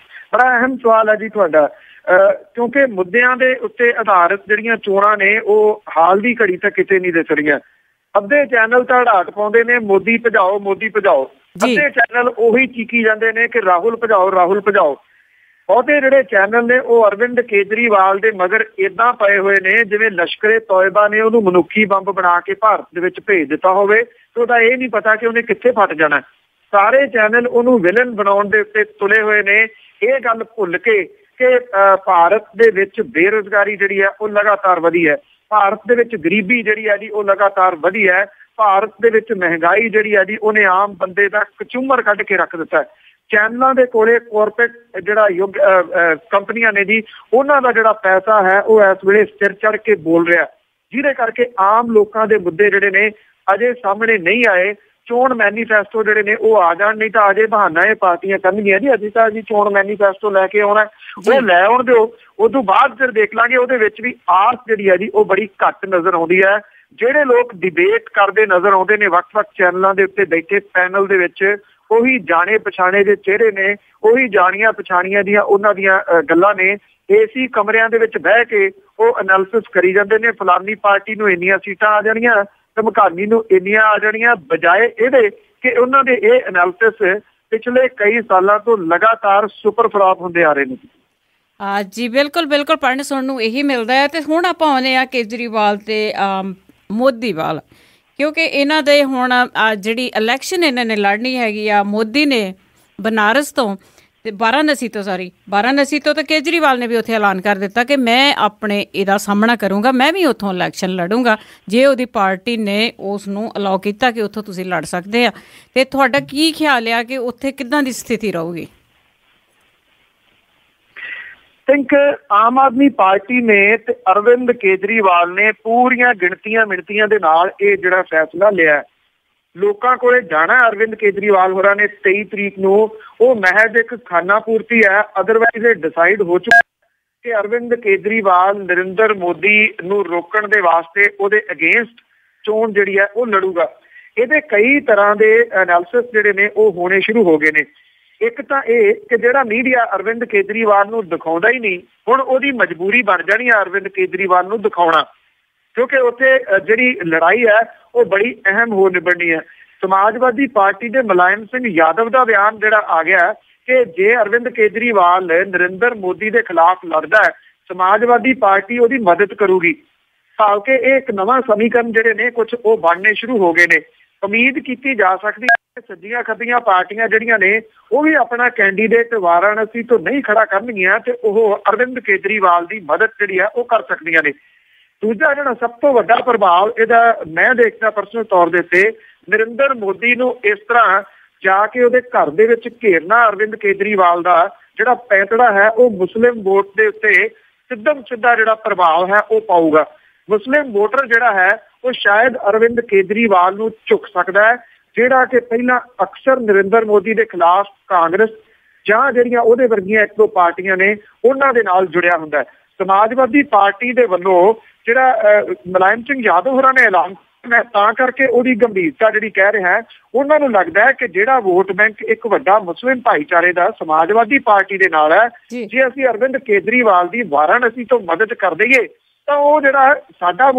ਬੜਾ ਅਹਿਮ ਸਵਾਲ ਹੈ ਜੀ ਤੁਹਾਡਾ, ਕਿਉਂਕਿ ਮੁੱਦਿਆਂ ਦੇ ਉੱਤੇ ਆਧਾਰਿਤ ਜਿਹੜੀਆਂ ਚੋਣਾਂ ਨੇ ਉਹ ਹਾਲ ਦੀ ਘੜੀ ਤੱਕ ਕਿਤੇ ਨਹੀਂ ਦਿਸ ਰਹੀਆਂ। ਅੱਧੇ ਚੈਨਲ ਤਾਂ ਢਾਟ ਪਾਉਂਦੇ ਨੇ ਮੋਦੀ ਭਜਾਓ ਮੋਦੀ ਭਜਾਓ, ਅੱਧੇ ਚੈਨਲ ਉਹੀ ਚੀਕੀ ਜਾਂਦੇ ਨੇ ਕਿ ਰਾਹੁਲ ਭਜਾਓ ਰਾਹੁਲ ਭਜਾਓ। ਬਹੁਤੇ ਜਿਹੜੇ ਚੈਨਲ ਨੇ ਉਹ ਅਰਵਿੰਦ ਕੇਜਰੀਵਾਲ ਦੇ ਮਗਰ ਏਦਾਂ ਪਏ ਹੋਏ ਨੇ ਜਿਵੇਂ ਲਸ਼ਕਰੇ ਤੋਇਬਾ ਨੇ ਉਹਨੂੰ ਮਨੁੱਖੀ ਬੰਬ ਬਣਾ ਕੇ ਭਾਰਤ ਦੇ ਵਿੱਚ ਭੇਜ ਦਿੱਤਾ ਹੋਵੇ ਤੇ ਉਹਦਾ ਇਹ ਨਹੀਂ ਪਤਾ ਕਿ ਉਹਨੇ ਕਿੱਥੇ ਫਟ ਜਾਣਾ। ਸਾਰੇ ਚੈਨਲ ਉਹਨੂੰ ਵਿਲਨ ਬਣਾਉਣ ਦੇ ਉੱਤੇ ਤੁਲੇ ਹੋਏ ਨੇ, ਇਹ ਗੱਲ ਭੁੱਲ ਕੇ ਕਿ ਭਾਰਤ ਦੇ ਵਿੱਚ ਬੇਰੁਜ਼ਗਾਰੀ ਜਿਹੜੀ ਹੈ ਉਹ ਲਗਾਤਾਰ ਵਧੀ ਹੈ, ਭਾਰਤ ਦੇ ਵਿੱਚ ਗਰੀਬੀ ਜਿਹੜੀ ਹੈ ਜੀ ਉਹ ਲਗਾਤਾਰ ਵਧੀ ਹੈ, ਭਾਰਤ ਦੇ ਵਿੱਚ ਮਹਿੰਗਾਈ ਜਿਹੜੀ ਹੈ ਜੀ ਉਹਨੇ ਆਮ ਬੰਦੇ ਦਾ ਕਚੂਮਰ ਕੱਢ ਕੇ ਰੱਖ ਦਿੱਤਾ। ਚੈਨਲਾਂ ਦੇ ਕੋਲੇ ਕਾਰਪੋਰੇਟ ਜਿਹੜਾ ਯੁੱਗ ਕੰਪਨੀਆਂ ਨੇ ਜੀ ਉਹਨਾਂ ਦਾ ਜਿਹੜਾ ਪੈਸਾ ਹੈ ਉਹ ਇਸ ਵੇਲੇ ਸਿਰ ਚੜ ਕੇ ਬੋਲ ਰਿਹਾ, ਜਿਹਦੇ ਕਰਕੇ ਆਮ ਲੋਕਾਂ ਦੇ ਮੁੱਦੇ ਜਿਹੜੇ ਨੇ ਅਜੇ ਸਾਹਮਣੇ ਨਹੀਂ ਆਏ। ਚੋਣ ਮੈਨੀਫੈਸਟੋ ਜਿਹੜੇ ਨੇ ਉਹ ਆ ਜਾਣ, ਨਹੀਂ ਤਾਂ ਅਜੇ ਬਹਾਨਾ ਇਹ ਪਾਰਟੀਆਂ ਕਰਨਗੀਆਂ ਜੀ ਅਸੀਂ ਤਾਂ ਜੀ ਚੋਣ ਮੈਨੀਫੈਸਟੋ ਲੈ ਕੇ ਆਉਣਾ, ਉਹ ਲੈ ਆਉਣ ਦਿਓ, ਉਦੋਂ ਬਾਅਦ ਫਿਰ ਦੇਖ ਲਾਂਗੇ। ਉਹਦੇ ਵਿੱਚ ਵੀ ਆਸ ਜਿਹੜੀ ਹੈ ਜੀ ਉਹ ਬੜੀ ਘੱਟ ਨਜ਼ਰ ਆਉਂਦੀ ਹੈ ਜਿਹੜੇ ਲੋਕ ਡਿਬੇਟ ਕਰਦੇ ਨਜ਼ਰ ਆਉਂਦੇ ਨੇ ਵੱਖ-ਵੱਖ ਚੈਨਲਾਂ ਦੇ ਉੱਤੇ ਬੈਠੇ ਪੈਨਲ ਦੇ ਵਿੱਚ, ਉਹੀ ਜਾਣੇ ਪਛਾਣੇ ਦੇ ਚਿਹਰੇ ਨੇ, ਉਹੀ ਜਾਣੀਆਂ ਪਛਾਣੀਆਂ ਦੀਆਂ ਉਹਨਾਂ ਦੀਆਂ ਗੱਲਾਂ ਨੇ। ਏਸੀ ਕਮਰਿਆਂ ਦੇ ਵਿੱਚ ਬਹਿ ਕੇ ਉਹ ਐਨਾਲਿਸਿਸ ਕਰੀ ਜਾਂਦੇ ਨੇ, ਫਲਾਨੀ ਪਾਰਟੀ ਨੂੰ ਇੰਨੀਆਂ ਸੀਟਾਂ ਆ ਜਾਣੀਆਂ, ਧਮਕਾਨੀ ਨੂੰ ਇੰਨੀਆਂ ਆ ਜਾਣੀਆਂ, ਬਜਾਏ ਇਹਦੇ ਕਿ ਉਹਨਾਂ ਦੇ ਇਹ ਐਨਾਲਿਸਿਸ ਪਿਛਲੇ ਕਈ ਸਾਲਾਂ ਤੋਂ ਲਗਾਤਾਰ ਸੁਪਰ ਫਲਾਪ ਹੁੰਦੇ ਆ ਰਹੇ ਨੇ। ਜੀ ਬਿਲਕੁਲ ਬਿਲਕੁਲ, ਪੜ੍ਹਨ ਸੁਣਨ ਨੂੰ ਇਹੀ ਮਿਲਦਾ ਹੈ। ਤੇ ਹੁਣ ਆਪਾਂ ਆਉਂਦੇ ਹਾਂ ਕੇਜਰੀਵਾਲ ਤੇ ਮੋਦੀ ਵੱਲ, ਕਿਉਂਕਿ ਇਹਨਾਂ ਦੇ ਹੁਣ ਜਿਹੜੀ ਇਲੈਕਸ਼ਨ ਇਹਨਾਂ ਨੇ ਲੜਨੀ ਹੈਗੀ ਆ, ਮੋਦੀ ਨੇ ਬਨਾਰਸ ਤੋਂ ਤੇ ਵਾਰਾਣਸੀ ਤੋਂ ਤੇ ਕੇਜਰੀਵਾਲ ਨੇ ਵੀ ਉੱਥੇ ਐਲਾਨ ਕਰ ਦਿੱਤਾ ਕਿ ਮੈਂ ਆਪਣੇ ਇਹਦਾ ਸਾਹਮਣਾ ਕਰੂੰਗਾ, ਮੈਂ ਵੀ ਉੱਥੋਂ ਇਲੈਕਸ਼ਨ ਲੜੂੰਗਾ ਜੇ ਉਹਦੀ ਪਾਰਟੀ ਨੇ ਉਸ ਨੂੰ ਅਲਾਓ ਕੀਤਾ ਕਿ ਉੱਥੋਂ ਤੁਸੀਂ ਲੜ ਸਕਦੇ ਆ। ਤੇ ਤੁਹਾਡਾ ਕੀ ਖਿਆਲ ਆ ਕਿ ਉੱਥੇ ਕਿੱਦਾਂ ਦੀ ਸਥਿਤੀ ਰਹੂਗੀ? ਥਿੰਕ ਆਮ ਆਦਮੀ ਪਾਰਟੀ ਨੇ ਤੇ ਅਰਵਿੰਦ ਕੇਜਰੀਵਾਲ ਨੇ ਪੂਰੀਆਂ ਗਿਣਤੀਆਂ ਮਿਣਤੀਆਂ ਦੇ ਨਾਲ ਇਹ ਜਿਹੜਾ ਫੈਸਲਾ ਲਿਆ। ਲੋਕਾਂ ਕੋਲੇ ਜਾਣਾ ਅਰਵਿੰਦ ਕੇਜਰੀਵਾਲ ਹੋਰਾਂ ਨੇ 23 ਤਰੀਕ ਨੂੰ, ਉਹ ਮਹਿਜ਼ ਇੱਕ ਖਾਨਾ ਪੂਰਤੀ ਹੈ। ਅਦਰਵਾਈਜ਼ ਇਹ ਡਿਸਾਈਡ ਹੋ ਚੁੱਕਾ ਕਿ ਅਰਵਿੰਦ ਕੇਜਰੀਵਾਲ ਨਰਿੰਦਰ ਮੋਦੀ ਨੂੰ ਰੋਕਣ ਦੇ ਵਾਸਤੇ ਉਹਦੇ ਅਗੇਂਸਟ ਚੋਣ ਜਿਹੜੀ ਹੈ ਉਹ ਲੜੂਗਾ। ਇਹਦੇ ਕਈ ਤਰ੍ਹਾਂ ਦੇ ਐਨਾਲਿਸਿਸ ਜਿਹੜੇ ਨੇ ਉਹ ਹੋਣੇ ਸ਼ੁਰੂ ਹੋ ਗਏ ਨੇ। ਇੱਕ ਤਾਂ ਇਹ ਕਿ ਜਿਹੜਾ ਮੀਡੀਆ ਅਰਵਿੰਦ ਕੇਜਰੀਵਾਲ ਨੂੰ ਦਿਖਾਉਂਦਾ ਹੀ ਨਹੀਂ, ਹੁਣ ਉਹਦੀ ਮਜਬੂਰੀ ਬਣ ਜਾਣੀ ਹੈ ਅਰਵਿੰਦ ਕੇਜਰੀਵਾਲ ਨੂੰ ਦਿਖਾਉਣਾ, ਕਿਉਂਕਿ ਉੱਥੇ ਜਿਹੜੀ ਲੜਾਈ ਹੈ ਉਹ ਬੜੀ ਅਹਿਮ ਹੋ ਨਿਬੜਨੀ ਹੈ। ਸਮਾਜਵਾਦੀ ਪਾਰਟੀ ਦੇ ਮੁਲਾਇਮ ਸਿੰਘ ਯਾਦਵ ਦਾ ਬਿਆਨ ਜਿਹੜਾ ਆ ਗਿਆ ਕਿ ਜੇ ਅਰਵਿੰਦ ਕੇਜਰੀਵਾਲ ਨਰਿੰਦਰ ਮੋਦੀ ਦੇ ਖਿਲਾਫ ਲੜਦਾ ਹੈ, ਸਮਾਜਵਾਦੀ ਪਾਰਟੀ ਉਹਦੀ ਮਦਦ ਕਰੂਗੀ। ਭਾਵ ਕਿ ਇਹ ਇੱਕ ਨਵਾਂ ਸਮੀਕਰਨ ਜਿਹੜੇ ਨੇ ਕੁਝ ਉਹ ਬਣਨੇ ਸ਼ੁਰੂ ਹੋ ਗਏ ਨੇ। ਉਮੀਦ ਕੀਤੀ ਜਾ ਸਕਦੀ ਹੈ ਸੱਜੀਆਂ ਖੱਬੀਆਂ ਪਾਰਟੀਆਂ ਜਿਹੜੀਆਂ ਨੇ ਉਹ ਵੀ ਆਪਣਾ ਕੈਂਡੀਡੇਟ ਵਾਰਾਣਸੀ ਤੋਂ ਨਹੀਂ ਖੜਾ ਕਰਨਗੀਆਂ ਤੇ ਉਹ ਅਰਵਿੰਦ ਕੇਜਰੀਵਾਲ ਦੀ ਮਦਦ ਜਿਹੜੀ ਹੈ ਉਹ ਕਰ ਸਕਦੀਆਂ ਨੇ। ਦੂਜਾ ਜਿਹੜਾ ਸਭ ਤੋਂ ਵੱਡਾ ਪ੍ਰਭਾਵ ਇਹਦਾ ਮੈਂ ਦੇਖਦਾ ਪਰਸਨਲ ਤੌਰ ਦੇ ਉੱਤੇ, ਨਰਿੰਦਰ ਮੋਦੀ ਨੂੰ ਇਸ ਤਰ੍ਹਾਂ ਜਾ ਕੇ ਉਹਦੇ ਘਰ ਦੇ ਵਿੱਚ ਘੇਰਨਾ ਅਰਵਿੰਦ ਕੇਜਰੀਵਾਲ ਦਾ ਜਿਹੜਾ ਪੈਂਤੜਾ ਹੈ ਉਹ ਮੁਸਲਿਮ ਵੋਟ ਦੇ ਉੱਤੇ ਸਿੱਧਾ ਜਿਹੜਾ ਪ੍ਰਭਾਵ ਹੈ ਉਹ ਪਾਊਗਾ। ਮੁਸਲਿਮ ਵੋਟਰ ਜਿਹੜਾ ਹੈ ਉਹ ਸ਼ਾਇਦ ਅਰਵਿੰਦ ਕੇਜਰੀਵਾਲ ਨੂੰ ਝੁਕ ਸਕਦਾ ਹੈ, ਜਿਹੜਾ ਕਿ ਪਹਿਲਾਂ ਅਕਸਰ ਨਰਿੰਦਰ ਮੋਦੀ ਦੇ ਖਿਲਾਫ ਕਾਂਗਰਸ ਜਾਂ ਜਿਹੜੀਆਂ ਉਹਦੇ ਵਰਗੀਆਂ ਇੱਕ ਦੋ ਪਾਰਟੀਆਂ ਨੇ ਉਹਨਾਂ ਦੇ ਨਾਲ ਜੁੜਿਆ ਹੁੰਦਾ ਹੈ। ਸਮਾਜਵਾਦੀ ਪਾਰਟੀ ਦੇ ਵੱਲੋਂ ਜਿਹੜਾ ਮੁਲਾਇਮ ਸਿੰਘ ਯਾਦਵ ਹੋਰਾਂ ਨੇ ਐਲਾਨ ਮੈਂ ਤਾਂ ਕਰਕੇ ਉਹਦੀ ਗੰਭੀਰਤਾ ਜਿਹੜੀ ਕਹਿ ਰਿਹਾ ਹੈ, ਉਹਨਾਂ ਨੂੰ ਲੱਗਦਾ ਹੈ ਕਿ ਜਿਹੜਾ ਵੋਟ ਬੈਂਕ ਇੱਕ ਵੱਡਾ ਮੁਸਲਿਮ ਭਾਈਚਾਰੇ ਦਾ ਸਮਾਜਵਾਦੀ ਪਾਰਟੀ ਦੇ ਨਾਲ ਹੈ, ਜੇ ਅਸੀਂ ਅਰਵਿੰਦ ਕੇਜਰੀਵਾਲ ਦੀ ਵਾਰਾਣਸੀ ਤੋਂ ਮਦਦ ਕਰ ਦਈਏ ਤਾਂ ਉਹ ਜਿਹੜਾ ਸਾਡਾ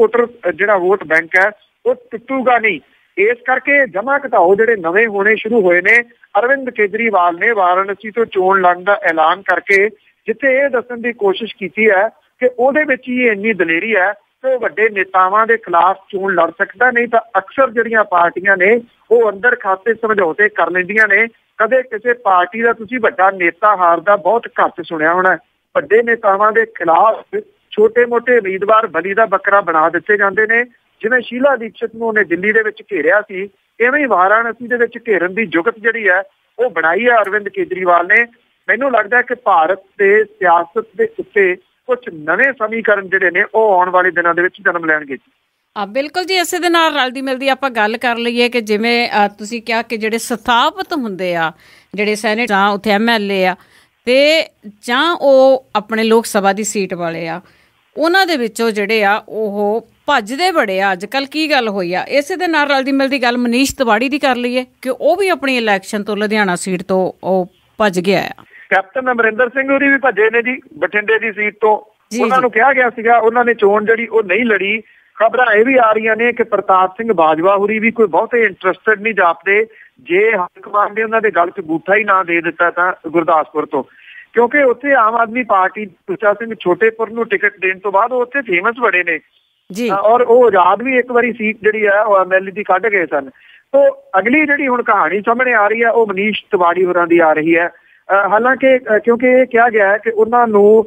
ਜਿਹੜਾ ਵੋਟ ਬੈਂਕ ਹੈ ਉਹ ਟੁੱਟੂਗਾ ਨਹੀਂ। ਇਸ ਕਰਕੇ ਜਮਾ ਘਟਾਓ ਜਿਹੜੇ ਨਵੇਂ ਹੋਣੇ ਸ਼ੁਰੂ ਹੋਏ ਨੇ। ਅਰਵਿੰਦ ਕੇਜਰੀਵਾਲ ਨੇ ਵਾਰਾਣਸੀ ਤੋਂ ਚੋਣ ਲੜਨ ਦਾ ਐਲਾਨ ਕਰਕੇ ਜਿੱਥੇ ਇਹ ਦੱਸਣ ਦੀ ਕੋਸ਼ਿਸ਼ ਕੀਤੀ ਹੈ ਕਿ ਉਹਦੇ ਵਿੱਚ ਹੀ ਇੰਨੀ ਦਲੇਰੀ ਹੈ ਕਿ ਉਹ ਵੱਡੇ ਨੇਤਾਵਾਂ ਦੇ ਖਿਲਾਫ ਚੋਣ ਲੜ ਸਕਦਾ, ਨਹੀਂ ਤਾਂ ਅਕਸਰ ਜਿਹੜੀਆਂ ਪਾਰਟੀਆਂ ਨੇ ਉਹ ਅੰਦਰ ਖਾਤੇ ਸਮਝੌਤੇ ਕਰ ਲੈਂਦੀਆਂ ਨੇ। ਕਦੇ ਕਿਸੇ ਪਾਰਟੀ ਦਾ ਤੁਸੀਂ ਵੱਡਾ ਨੇਤਾ ਹਾਰਦਾ ਬਹੁਤ ਘੱਟ ਸੁਣਿਆ ਹੋਣਾ। ਵੱਡੇ ਨੇਤਾਵਾਂ ਦੇ ਖਿਲਾਫ ਛੋਟੇ ਮੋਟੇ ਉਮੀਦਵਾਰ ਬਲੀ ਦਾ ਬੱਕਰਾ ਬਣਾ ਦਿੱਤੇ ਜਾਂਦੇ ਨੇ। ਜਿਵੇਂ ਸ਼ੀਲਾ ਦੀਕਸ਼ਿਤ ਨੂੰ ਉਹਨੇ ਦਿੱਲੀ ਦੇ ਵਿੱਚ ਘੇਰਿਆ ਸੀ, ਇਵੇਂ ਹੀ ਵਾਰਾਣਸੀ ਦੇ ਵਿੱਚ ਘੇਰਨ ਦੀ ਜੁਗਤ ਜਿਹੜੀ ਹੈ ਉਹ ਬਣਾਈ ਹੈ ਅਰਵਿੰਦ ਕੇਜਰੀਵਾਲ ਨੇ। ਮੈਨੂੰ ਲੱਗਦਾ ਕਿ ਭਾਰਤ ਦੇ ਸਿਆਸਤ ਦੇ ਉੱਤੇ ਕੁਝ ਨਵੇਂ ਸਮੀਕਰਨ ਜਿਹੜੇ ਨੇ ਉਹ ਆਉਣ ਵਾਲੇ ਦਿਨਾਂ ਦੇ ਵਿੱਚ ਜਨਮ ਲੈਣਗੇ। ਬਿਲਕੁਲ ਜੀ, ਇਸੇ ਦੇ ਨਾਲ ਰਲਦੀ ਮਿਲਦੀ ਆਪਾਂ ਗੱਲ ਕਰ ਲਈਏ ਕਿ ਜਿਵੇਂ ਤੁਸੀਂ ਕਿਹਾ ਕਿ ਜਿਹੜੇ ਸਥਾਪਿਤ ਹੁੰਦੇ ਆ, ਜਿਹੜੇ ਸੈਨੇਟ ਜਾਂ ਉੱਥੇ MLA ਆ ਤੇ ਜਾਂ ਉਹ ਆਪਣੇ ਲੋਕ ਸਭਾ ਦੀ ਸੀਟ ਵਾਲੇ ਆ, ਉਹਨਾਂ ਦੇ ਵਿੱਚੋਂ ਜਿਹੜੇ ਆ ਉਹ ਭੱਜਦੇ ਬੜੇ ਆ। ਅੱਜ ਕੱਲ੍ਹ ਕੀ ਗੱਲ ਹੋਈ ਆ, ਇਸੇ ਦੇ ਨਾਲ ਰਲਦੀ ਮਿਲਦੀ ਗੱਲ ਮਨੀਸ਼ ਤਿਵਾੜੀ ਦੀ ਕਰ ਲਈਏ ਕਿ ਉਹ ਵੀ ਆਪਣੀ ਇਲੈਕਸ਼ਨ ਤੋਂ ਲੁਧਿਆਣਾ ਸੀਟ ਤੋਂ ਉਹ ਭੱਜ ਗਿਆ ਆ। ਕੈਪਟਨ ਅਮਰਿੰਦਰ ਸਿੰਘ ਹੋਰੀ ਵੀ ਭੱਜੇ ਨੇ ਜੀ ਬਠਿੰਡੇ ਦੀ ਸੀਟ ਤੋਂ। ਉਹਨਾਂ ਨੂੰ ਕਿਹਾ ਗਿਆ ਸੀਗਾ, ਉਹਨਾਂ ਨੇ ਚੋਣ ਜਿਹੜੀ ਉਹ ਨਹੀਂ ਲੜੀ। ਖਬਰਾਂ ਇਹ ਵੀ ਆ ਰਹੀਆਂ ਨੇ ਕਿ ਪ੍ਰਤਾਪ ਸਿੰਘ ਬਾਜਵਾ ਹੋਰੀ ਵੀ ਕੋਈ ਬਹੁਤੇ ਇੰਟਰਸਟਡ ਨਹੀਂ ਜਾਪਦੇ ਜੇ ਹਾਈਕਮਾਂਡ ਨੇ ਉਹਨਾਂ ਦੇ ਗਲ 'ਚ ਬੂਠਾ ਹੀ ਨਾ ਦੇ ਦਿੱਤਾ ਤਾਂ ਗੁਰਦਾਸਪੁਰ ਤੋਂ, ਕਿਉਂਕਿ ਉੱਥੇ ਆਮ ਆਦਮੀ ਪਾਰਟੀ ਸੁੱਚਾ ਸਿੰਘ ਛੋਟੇਪੁਰ ਨੂੰ ਟਿਕਟ ਦੇਣ ਤੋਂ ਬਾਅਦ ਉਹ ਉੱਥੇ ਫੇਮਸ ਬੜੇ ਨੇ ਜੀ, ਔਰ ਉਹ ਆਜ਼ਾਦ ਵੀ ਇੱਕ ਵਾਰੀ ਸੀਟ ਜਿਹੜੀ ਹੈ ਉਹ MLA ਦੀ ਕੱਢ ਗਏ ਸਨ। ਤੋ ਅਗਲੀ ਜਿਹੜੀ ਹੁਣ ਕਹਾਣੀ ਸਾਹਮਣੇ ਆ ਰਹੀ ਹੈ ਉਹ ਮਨੀਸ਼ ਤਿਵਾੜੀ ਹੋਰਾਂ ਦੀ ਆ ਰਹੀ ਹੈ। ਹਾਲਾਂਕਿ ਕਿਉਂਕਿ ਇਹ ਕਿਹਾ ਗਿਆ ਹੈ ਕਿ ਉਹਨਾਂ ਨੂੰ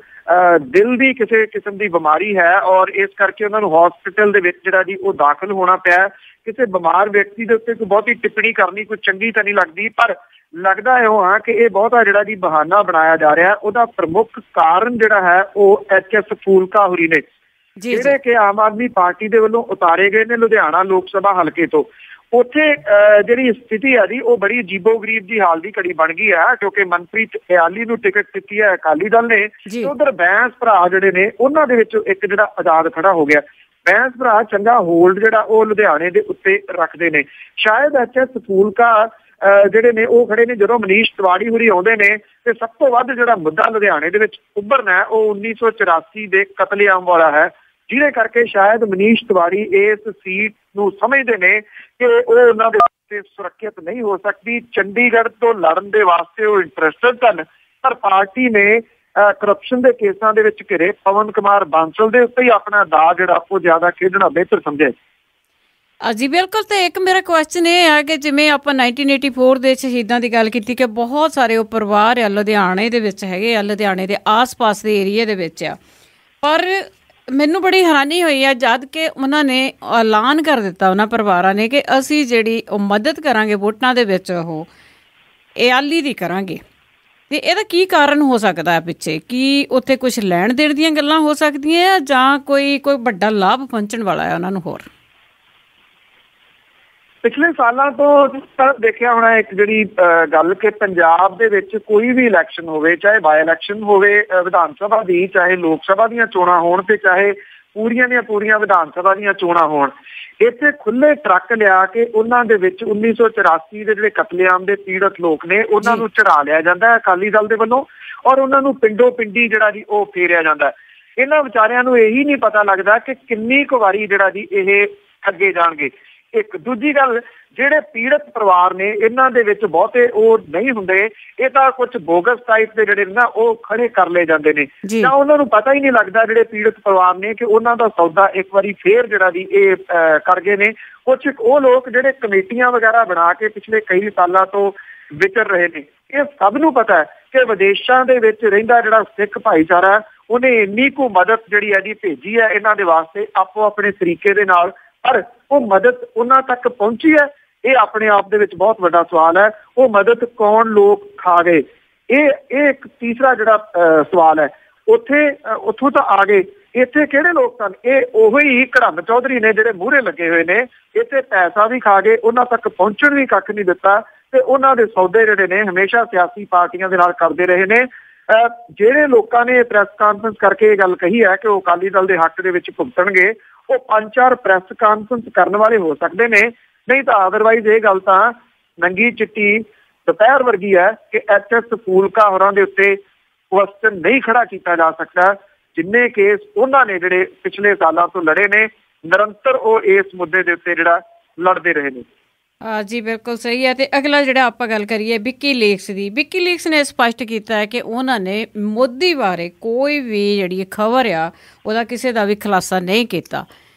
ਦਿਲ ਦੀ ਕਿਸੇ ਕਿਸਮ ਦੀ ਬਿਮਾਰੀ ਹੈ ਔਰ ਇਸ ਕਰਕੇ ਉਹਨਾਂ ਨੂੰ ਹਸਪੀਟਲ ਦੇ ਵਿੱਚ ਜਿਹੜਾ ਜੀ ਉਹ ਦਾਖਲ ਹੋਣਾ ਪਿਆ। ਕਿਸੇ ਬਿਮਾਰ ਵਿਅਕਤੀ ਦੇ ਉੱਤੇ ਕੋਈ ਬਹੁਤੀ ਟਿੱਪਣੀ ਕਰਨੀ ਕੋਈ ਚੰਗੀ ਤਾਂ ਨਹੀਂ ਲੱਗਦੀ, ਪਰ ਲੱਗਦਾ ਇਹੋ ਹਾਂ ਕਿ ਇਹ ਬਹੁਤਾ ਜਿਹੜਾ ਜੀ ਬਹਾਨਾ ਬਣਾਇਆ ਜਾ ਰਿਹਾ। ਉਹਦਾ ਪ੍ਰਮੁੱਖ ਕਾਰਨ ਜਿਹੜਾ ਹੈ ਉਹ HS ਫੂਲਕਾ ਹੋਰੀ ਨੇ, ਜਿਹੜੇ ਕਿ ਆਮ ਆਦਮੀ ਪਾਰਟੀ ਦੇ ਵੱਲੋਂ ਉਤਾਰੇ ਗਏ ਨੇ ਲੁਧਿਆਣਾ ਲੋਕ ਸਭਾ ਹਲਕੇ ਤੋਂ। ਉੱਥੇ ਜਿਹੜੀ ਸਥਿਤੀ ਹੈ ਜੀ ਉਹ ਬੜੀ ਅਜੀਬੋ ਗਰੀਬ ਦੀ ਹਾਲ ਦੀ ਘੜੀ ਬਣ ਗਈ ਹੈ, ਕਿਉਂਕਿ ਮਨਪ੍ਰੀਤ ਇਆਲੀ ਨੂੰ ਟਿਕਟ ਦਿੱਤੀ ਹੈ ਅਕਾਲੀ ਦਲ ਨੇ, ਤੇ ਉਧਰ ਬੈਂਸ ਭਰਾ ਜਿਹੜੇ ਨੇ ਉਹਨਾਂ ਦੇ ਵਿੱਚੋਂ ਇੱਕ ਜਿਹੜਾ ਆਜ਼ਾਦ ਖੜਾ ਹੋ ਗਿਆ। ਬੈਂਸ ਭਰਾ ਚੰਗਾ ਹੋਲਡ ਜਿਹੜਾ ਉਹ ਲੁਧਿਆਣੇ ਦੇ ਉੱਤੇ ਰੱਖਦੇ ਨੇ। ਸ਼ਾਇਦ HS ਫੂਲਕਾ ਜਿਹੜੇ ਨੇ ਉਹ ਖੜੇ ਨੇ। ਜਦੋਂ ਮਨੀਸ਼ ਤਿਵਾੜੀ ਹੁਰੀ ਆਉਂਦੇ ਨੇ ਤੇ ਸਭ ਤੋਂ ਵੱਧ ਜਿਹੜਾ ਮੁੱਦਾ ਲੁਧਿਆਣੇ ਦੇ ਵਿੱਚ ਉੱਭਰਨਾ ਹੈ ਉਹ 1984 ਦੇ ਕਤਲੇਆਮ ਵਾਲਾ ਹੈ, ਜਿਹਦੇ ਕਰਕੇ ਸ਼ਾਇਦ ਮਨੀਸ਼ ਤਿਵਾੜੀ ਇਸ ਸੀਟ ਨੂੰ ਸਮਝਦੇ ਨੇ ਕਿ ਉਹ ਉਹਨਾਂ ਦੇ ਵਾਸਤੇ ਸੁਰੱਖਿਅਤ ਨਹੀਂ ਹੋ ਸਕਦੀ। ਚੰਡੀਗੜ੍ਹ ਤੋਂ ਲੜਨ ਦੇ ਵਾਸਤੇ ਉਹ ਇੰਟਰਸਟਡ ਸਨ, ਪਰ ਪਾਰਟੀ ਨੇ ਕਰਪਸ਼ਨ ਦੇ ਕੇਸਾਂ ਦੇ ਵਿੱਚ ਘਿਰੇ ਪਵਨ ਕੁਮਾਰ ਬਾਂਸਲ ਦੇ ਉੱਤੇ ਹੀ ਆਪਣਾ ਦਾ ਜਿਹੜਾ ਉਹ ਜ਼ਿਆਦਾ ਖੇਡਣਾ ਬਿਹਤਰ ਸਮਝਿਆ। ਜੀ ਬਿਲਕੁਲ। ਤੇ ਇੱਕ ਮੇਰਾ ਕੁਐਸਚਨ ਇਹ ਹੈ ਕਿ ਜਿਵੇਂ ਆਪਾਂ 1984 ਦੇ ਸ਼ਹੀਦਾਂ ਦੀ ਗੱਲ ਕੀਤੀ ਕਿ ਬਹੁਤ ਸਾਰੇ ਉਹ ਪਰਿਵਾਰ ਆ ਲੁਧਿਆਣੇ ਦੇ ਵਿੱਚ ਹੈਗੇ ਆ, ਲੁਧਿਆਣੇ ਦੇ ਆਸ-ਪਾਸ ਦੇ ਏਰੀਏ ਦੇ ਵਿੱਚ ਆ, ਪਰ ਮੈਨੂੰ ਬੜੀ ਹੈਰਾਨੀ ਹੋਈ ਆ ਜਦ ਕਿ ਉਹਨਾਂ ਨੇ ਐਲਾਨ ਕਰ ਦਿੱਤਾ ਉਹਨਾਂ ਪਰਿਵਾਰਾਂ ਨੇ ਕਿ ਅਸੀਂ ਜਿਹੜੀ ਉਹ ਮਦਦ ਕਰਾਂਗੇ ਵੋਟਾਂ ਦੇ ਵਿੱਚ ਉਹ ਆਲੀ ਦੀ ਕਰਾਂਗੇ। ਤੇ ਇਹਦਾ ਕੀ ਕਾਰਨ ਹੋ ਸਕਦਾ ਹੈ ਪਿੱਛੇ? ਕੀ ਉੱਥੇ ਕੁਝ ਲੈਣ ਦੇਣ ਦੀਆਂ ਗੱਲਾਂ ਹੋ ਸਕਦੀਆਂ ਜਾਂ ਕੋਈ ਵੱਡਾ ਲਾਭ ਪਹੁੰਚਣ ਵਾਲਾ ਹੈ ਉਹਨਾਂ ਨੂੰ? ਹੋਰ ਪਿਛਲੇ ਸਾਲਾਂ ਤੋਂ ਦੇਖਿਆ ਹੋਣਾ ਇੱਕ ਜਿਹੜੀ ਗੱਲ ਕਿ ਪੰਜਾਬ ਦੇ ਵਿੱਚ ਕੋਈ ਵੀ ਇਲੈਕਸ਼ਨ ਹੋਵੇ, ਚਾਹੇ ਬਾਈ ਇਲੈਕਸ਼ਨ ਹੋਵੇ ਵਿਧਾਨ ਸਭਾ ਦੀ, ਚਾਹੇ ਲੋਕ ਸਭਾ ਦੀਆਂ ਚੋਣਾਂ ਹੋਣ ਤੇ ਚਾਹੇ ਪੂਰੀਆਂ ਦੀਆਂ ਪੂਰੀਆਂ ਵਿਧਾਨ ਸਭਾ ਦੀਆਂ ਚੋਣਾਂ ਹੋਣ, ਇੱਥੇ ਖੁੱਲੇ ਟਰੱਕ ਲਿਆ ਕੇ ਉਹਨਾਂ ਦੇ ਵਿੱਚ 1984 ਦੇ ਜਿਹੜੇ ਕਤਲੇਆਮ ਦੇ ਪੀੜਤ ਲੋਕ ਨੇ ਉਹਨਾਂ ਨੂੰ ਚੜਾ ਲਿਆ ਜਾਂਦਾ ਅਕਾਲੀ ਦਲ ਦੇ ਵੱਲੋਂ, ਔਰ ਉਹਨਾਂ ਨੂੰ ਪਿੰਡੋ ਪਿੰਡੀ ਜਿਹੜਾ ਜੀ ਉਹ ਫੇਰਿਆ ਜਾਂਦਾ। ਇਹਨਾਂ ਵਿਚਾਰਿਆਂ ਨੂੰ ਇਹੀ ਨਹੀਂ ਪਤਾ ਲੱਗਦਾ ਕਿ ਕਿੰਨੀ ਕੁ ਵਾਰੀ ਜਿਹੜਾ ਜੀ ਇਹ ਅੱਗੇ ਜਾਣਗੇ। ਇੱਕ ਦੂਜੀ ਗੱਲ, ਜਿਹੜੇ ਪੀੜਤ ਪਰਿਵਾਰ ਨੇ ਇਹਨਾਂ ਦੇ ਵਿੱਚ ਬਹੁਤੇ ਉਹ ਨਹੀਂ ਹੁੰਦੇ, ਇਹ ਤਾਂ ਕੁਝ ਬੋਗਸ ਟਾਈਪ ਦੇ ਜਿਹੜੇ ਨਾ ਉਹ ਖੜੇ ਕਰ ਲਏ ਜਾਂਦੇ ਨੇ, ਜਾਂ ਉਹਨਾਂ ਨੂੰ ਪਤਾ ਹੀ ਨਹੀਂ ਲੱਗਦਾ ਜਿਹੜੇ ਪੀੜਤ ਪਰਿਵਾਰ ਨੇ ਕਿ ਉਹਨਾਂ ਦਾ ਸੌਦਾ ਇੱਕ ਵਾਰੀ ਫੇਰ ਜਿਹੜਾ ਜੀ ਇਹ ਕਰ ਗਏ ਨੇ। ਕੁਝ ਉਹ ਲੋਕ ਜਿਹੜੇ ਕਮੇਟੀਆਂ ਵਗੈਰਾ ਬਣਾ ਕੇ ਪਿਛਲੇ ਕਈ ਸਾਲਾਂ ਤੋਂ ਵਿਚਰ ਰਹੇ ਨੇ। ਇਹ ਸਭ ਨੂੰ ਪਤਾ ਹੈ ਕਿ ਵਿਦੇਸ਼ਾਂ ਦੇ ਵਿੱਚ ਰਹਿੰਦਾ ਜਿਹੜਾ ਸਿੱਖ ਭਾਈਚਾਰਾ ਉਹਨੇ ਇੰਨੀ ਕੁ ਮਦਦ ਜਿਹੜੀ ਹੈ ਜੀ ਭੇਜੀ ਹੈ ਇਹਨਾਂ ਦੇ ਵਾਸਤੇ ਆਪੋ ਆਪਣੇ ਤਰੀਕੇ ਦੇ ਨਾਲ, ਪਰ ਉਹ ਮਦਦ ਉਹਨਾਂ ਤੱਕ ਪਹੁੰਚੀ ਹੈ? ਇਹ ਆਪਣੇ ਆਪ ਦੇ ਵਿੱਚ ਬਹੁਤ ਵੱਡਾ ਸਵਾਲ ਹੈ। ਉਹ ਮਦਦ ਕੌਣ ਲੋਕ ਖਾ ਗਏ? ਇਹ ਇੱਕ ਤੀਸਰਾ ਜਿਹੜਾ ਸਵਾਲ ਹੈ। ਉੱਥੋਂ ਤਾਂ ਆ ਗਏ, ਇੱਥੇ ਕਿਹੜੇ ਲੋਕ ਸਨ? ਇਹ ਉਹੀ ਘੜੰਮ ਚੌਧਰੀ ਨੇ ਜਿਹੜੇ ਮੂਹਰੇ ਲੱਗੇ ਹੋਏ ਨੇ। ਇੱਥੇ ਪੈਸਾ ਵੀ ਖਾ ਗਏ, ਉਹਨਾਂ ਤੱਕ ਪਹੁੰਚਣ ਵੀ ਕੱਖ ਨਹੀਂ ਦਿੱਤਾ, ਤੇ ਉਹਨਾਂ ਦੇ ਸੌਦੇ ਜਿਹੜੇ ਨੇ ਹਮੇਸ਼ਾ ਸਿਆਸੀ ਪਾਰਟੀਆਂ ਦੇ ਨਾਲ ਕਰਦੇ ਰਹੇ ਨੇ। ਜਿਹੜੇ ਲੋਕਾਂ ਨੇ ਪ੍ਰੈਸ ਕਾਨਫਰੰਸ ਕਰਕੇ ਇਹ ਗੱਲ ਕਹੀ ਹੈ ਕਿ ਉਹ ਅਕਾਲੀ ਦਲ ਦੇ ਹੱਕ ਦੇ ਵਿੱਚ ਭੁਗਤਣਗੇ, ਉਹ 5-4 ਪ੍ਰੈਸ ਕਾਨਫਰੰਸ ਕਰਨ ਵਾਲੇ ਹੋ ਸਕਦੇ ਨੇ, ਨਹੀਂ ਤਾਂ ਅਦਰਵਾਈਜ਼ ਇਹ ਗੱਲ ਤਾਂ ਨੰਗੀ ਚਿੱਟੀ ਦੁਪਹਿਰ ਵਰਗੀ ਹੈ ਕਿ HS ਫੂਲਕਾ ਹੋਰਾਂ ਦੇ ਉੱਤੇ ਕੁਐਸਚਨ ਨਹੀਂ ਖੜਾ ਕੀਤਾ ਜਾ ਸਕਦਾ। ਜਿੰਨੇ ਕੇਸ ਉਹਨਾਂ ਨੇ ਜਿਹੜੇ ਪਿਛਲੇ ਸਾਲਾਂ ਤੋਂ ਲੜੇ ਨੇ, ਨਿਰੰਤਰ ਉਹ ਇਸ ਮੁੱਦੇ ਦੇ ਉੱਤੇ ਜਿਹੜਾ ਲੜਦੇ ਰਹੇ ਨੇ। ਜੀ ਬਿਲਕੁਲ ਸਹੀ ਹੈ। ਤੇ ਅਗਲਾ ਜਿਹੜਾ ਆਪਾਂ ਗੱਲ ਕਰੀਏ ਵਿੱਕੀ ਲੀਕਸ ਦੀ, ਵਿੱਕੀ ਲੀਕਸ ਨੇ ਸਪਸ਼ਟ ਕੀਤਾ ਹੈ ਕਿ ਉਹਨਾਂ ਨੇ ਮੋਦੀ ਬਾਰੇ ਕੋਈ ਵੀ ਜਿਹੜੀ ਖਬਰ ਆ ਉਹਦਾ ਕਿਸੇ ਦਾ ਵੀ ਖੁਲਾਸਾ ਨਹੀਂ ਕੀਤਾ।